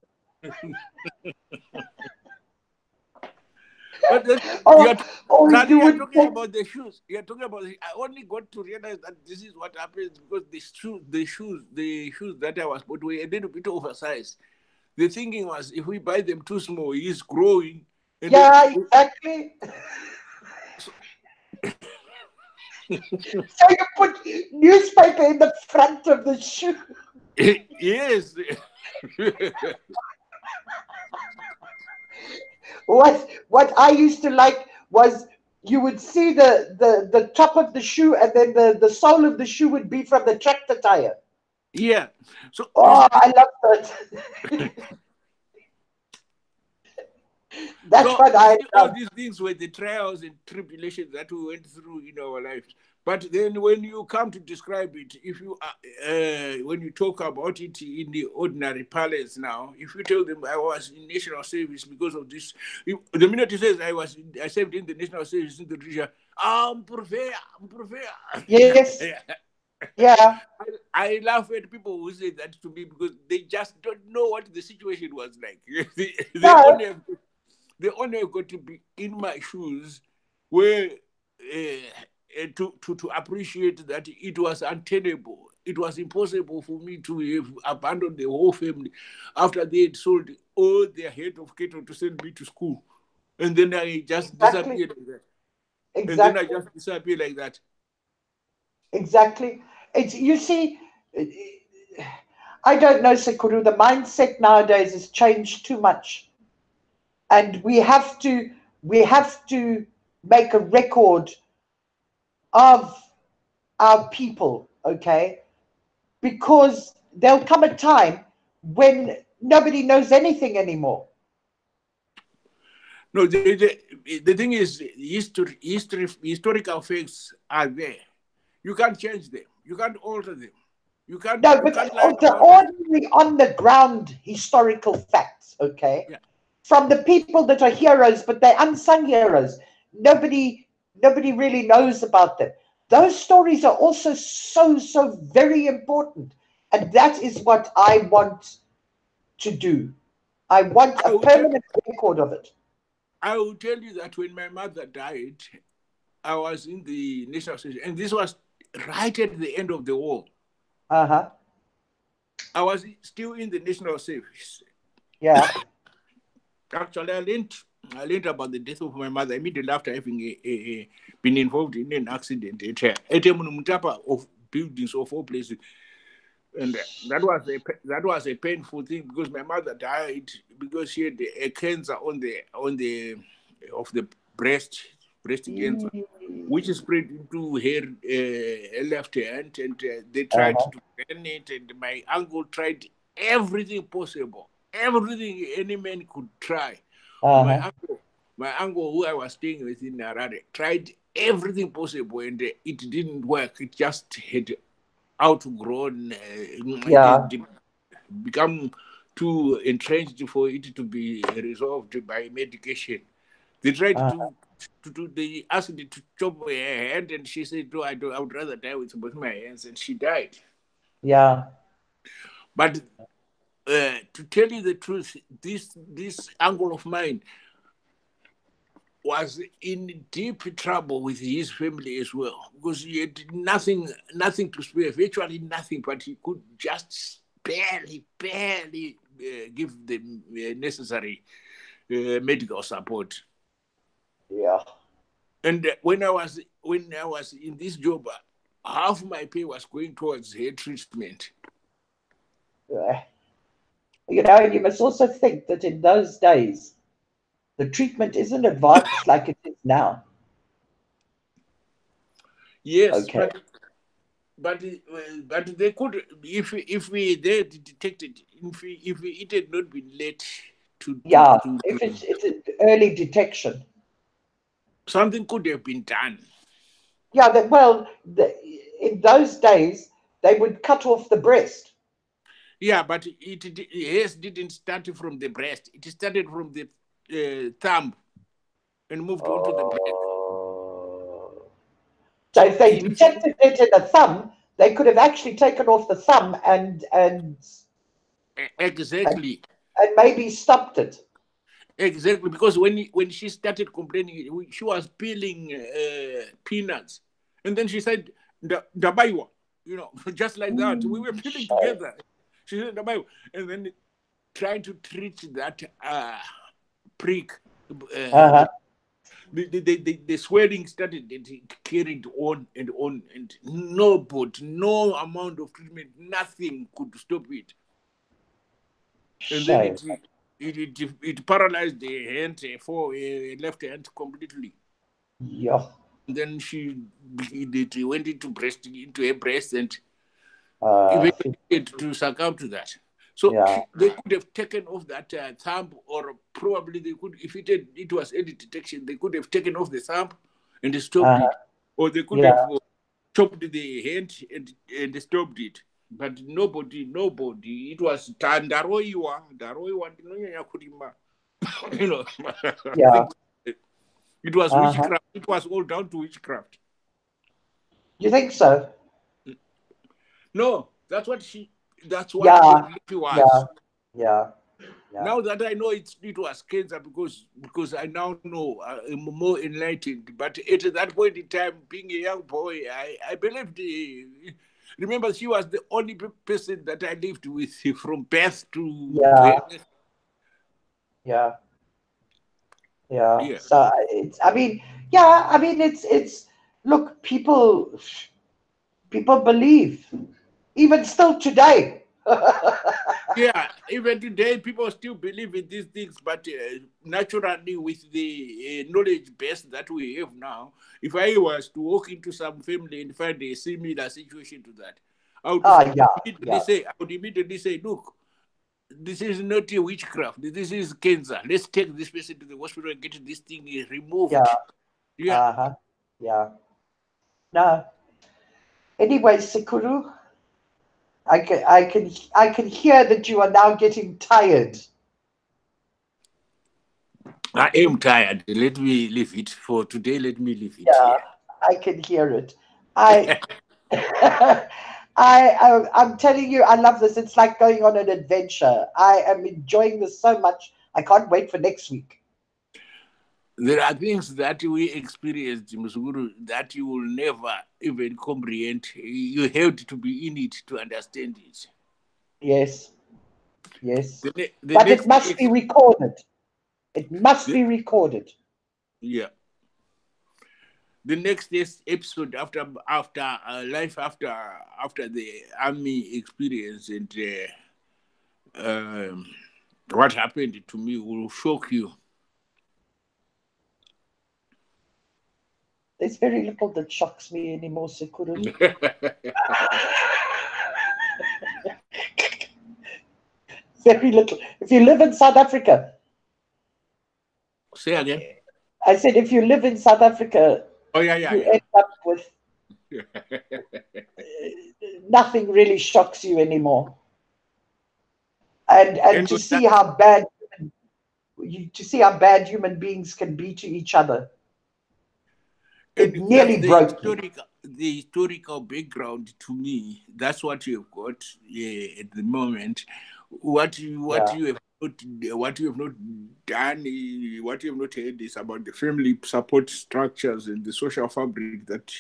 B: But then you
A: or
B: are
A: or
B: Sally,
A: you
B: you are
A: would
B: talking
A: take,
B: about the shoes. You are talking about. I only got to realize that this is what happens because the shoes that I was bought were a little bit oversized. The thinking was if we buy them too small, he's growing, and then
A: yeah, exactly.
B: so,
A: So you put newspaper in the front of the shoe.
B: yes.
A: What I used to like was you would see the top of the shoe and then the sole of the shoe would be from the tractor tire.
B: Yeah. So you
A: Oh,
B: see,
A: I love that. That's
B: so
A: what
B: you
A: I
B: see, all
A: love.
B: these things were the trials and tribulations that we went through in our lives. But then, when you come to describe it, if you when you talk about it in the ordinary parlance now, if you tell them I was in national service because of this, the minute he says I served in the national service in the region, I'm prefer.
A: Yes. Yeah.
B: I laugh at people who say that to me because they just don't know what the situation was like. They
A: No.
B: only have, they only have got to be in my shoes where to appreciate that it was untenable. It was impossible for me to have abandoned the whole family after they had sold all their head of cattle to send me to school. And then I just
A: Exactly.
B: disappeared like that. And then I
A: Exactly.
B: just disappeared like that.
A: Exactly. It's you see, I don't know, Sekuru. The mindset nowadays has changed too much, and we have to make a record of our people, okay? Because there'll come a time when nobody knows anything anymore.
B: No, the thing is, historical facts are there. You can't change them. You can't alter them.
A: No,
B: You
A: but
B: can't lie
A: the
B: about it.
A: ordinary on the ground historical facts, okay?
B: Yeah.
A: From the people that are heroes, but they're unsung heroes. Nobody really knows about them. Those stories are also so very important. And that is what I want to do. I want
B: I
A: a
B: will tell
A: permanent record of it.
B: I will tell you that when my mother died, I was in the national service, and this was right at the end of the war.
A: Uh-huh.
B: I was still in the national service.
A: Yeah.
B: Actually, I learned. I learned about the death of my mother immediately after having been involved in an accident at a Mutapa of buildings of all places. And that was a painful thing because my mother died because she had a cancer on the of the breast cancer, which spread into her left hand, and they tried
A: Uh-huh.
B: to burn it. And my uncle tried everything possible, everything any man could try. My
A: Uh-huh.
B: uncle, my uncle, who I was staying with in Narare, tried everything possible, and it didn't work. It just had outgrown. It
A: Yeah.
B: had become too entrenched for it to be resolved by medication. They tried
A: Uh,
B: to they asked her to chop her hand, and she said, "No, I would rather die with both my hands," and she died.
A: yeah.
B: But to tell you the truth, this uncle of mine was in deep trouble with his family as well because he had nothing to spare, virtually nothing, but he could just barely give the necessary medical support.
A: Yeah.
B: And when I was in this job, half my pay was going towards hair treatment.
A: Yeah. And you must also think that in those days, the treatment isn't advanced like it is now.
B: Yes,
A: Okay.
B: but they could if we they detected if it had not been late
A: Yeah.
B: to
A: If it's an early detection.
B: something could have been done.
A: Yeah. In those days, they would cut off the breast.
B: Yeah, but hairs didn't start from the breast. It started from the thumb and moved on to the breast.
A: Oh. So if
B: So
A: they
B: in fact,
A: detected it in the thumb, they could have actually taken off the thumb and,
B: exactly.
A: and maybe stopped it.
B: Exactly, because when she started complaining, she was peeling peanuts, and then she said, "Dabaiwa," just like that. We were peeling
A: Shame.
B: together. She said, "Dabaiwa," and then trying to treat that prick.
A: Uh-huh.
B: The swelling started. It carried on and on, and no amount of treatment, nothing could stop it. And then
A: Shame.
B: it paralyzed the hand for left hand completely.
A: Yeah.
B: And then it went into her breast, and
A: Uh,
B: eventually had to succumb to that. So
A: yeah.
B: they could have taken off that thumb, or probably they could, if it was early detection, they could have taken off the thumb and stopped
A: Uh,
B: it, or they could have
A: yeah.
B: chopped the hand and stopped it. But nobody. It was Daroiwa, ndinonyanya kurima. I
A: Yeah.
B: think it was
A: Uh-huh.
B: witchcraft. It was all down to witchcraft.
A: You think so?
B: No, that's what the
A: Yeah.
B: belief was.
A: Yeah. Yeah. Yeah.
B: Now that I know it was cancer because I now know I'm more enlightened. But at that point in time, being a young boy, I believed. Remember, she was the only person that I lived with from birth to
A: Yeah. Yeah. Yeah.
B: yeah.
A: So it's. I mean, yeah. I mean, it's. Look, people believe, even still today.
B: Yeah, even today, people still believe in these things, but naturally, with the knowledge base that we have now, if I was to walk into some family and find a similar situation to that,
A: Yeah. Yeah.
B: I would immediately say, look, this is not a witchcraft. This is cancer. Let's take this person to the hospital and get this thing
A: Yeah.
B: removed. Yeah.
A: Uh-huh. Yeah. No. Anyway, Sikuru, I can hear that you are now getting tired.
B: I am tired. Let me leave it for today. Let me leave it
A: Yeah,
B: here.
A: I can hear it. I, I'm telling you, I love this. It's like going on an adventure. I am enjoying this so much. I can't wait for next week.
B: There are things that we experienced, Musuguru, that you will never even comprehend. You have to be in it to understand it.
A: Yes, yes.
B: The
A: But it
B: next
A: must be recorded. It must be recorded.
B: Yeah. The next episode after life after the army experience and what happened to me will shock you.
A: There's very little that shocks me anymore, Sekuru. Very little. If you live in South Africa.
B: Say again.
A: I said, if you live in South Africa, you end up with nothing really shocks you anymore. And to see how bad human beings can be to each other. It nearly broke me.
B: The historical background to me, that's what you've got at the moment. What you have not done, what you have not heard is about the family support structures and the social fabric that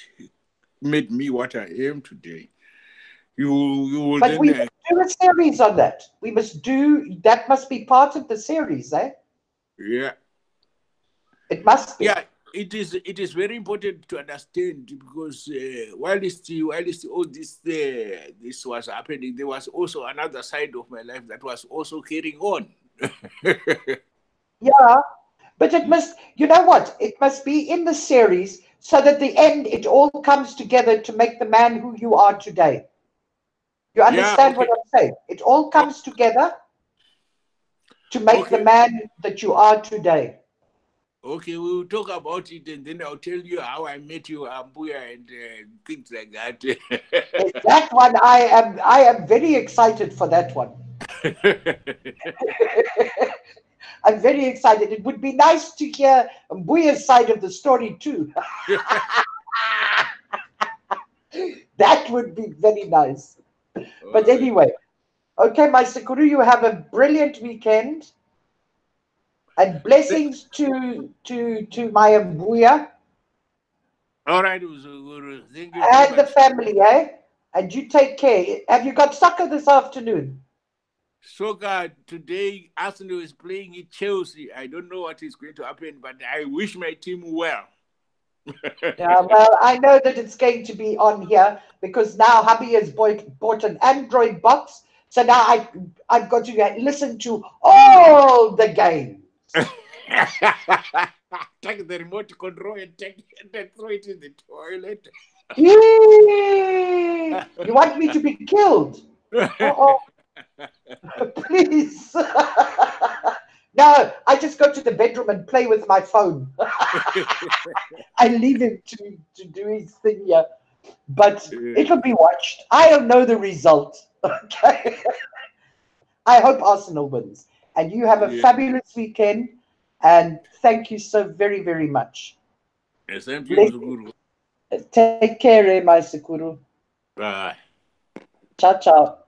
B: made me what I am today.
A: But we must do a series on that. That must be part of the series, eh?
B: Yeah.
A: It must be.
B: Yeah, it is very important to understand because while all this was happening, there was also another side of my life that was also carrying on.
A: Yeah, but it must, you know what? It must be in the series so that at the end it all comes together to make the man who you are today. You understand what I'm saying? It all comes together to make the man that you are today.
B: Okay, we'll talk about it and then I'll tell you how I met you, Ambuya, and things like that.
A: That one, I am very excited for that one. I'm very excited. It would be nice to hear Mbuya's side of the story too. That would be very nice. But anyway, okay, my Sekuru, you have a brilliant weekend. And blessings to my Mbuya.
B: All right, Uzuguru. Thank you.
A: And the family, eh? And you take care. Have you got soccer this afternoon?
B: Soccer today, Arsenal is playing in Chelsea. I don't know what is going to happen, but I wish my team well.
A: Yeah, well, I know that it's going to be on here because now hubby has bought an Android box. So now I've got to listen to all the games.
B: Take the remote control and throw it in the toilet.
A: You want me to be killed? Uh-oh. Please. No, I just go to the bedroom and play with my phone. I leave him to do his thing here. But it'll be watched. I don't know the result. Okay. I hope Arsenal wins. And you have a fabulous weekend. And thank you so very, very much.
B: Thank you,
A: Take care, my Sekuru.
B: Bye.
A: Ciao, ciao.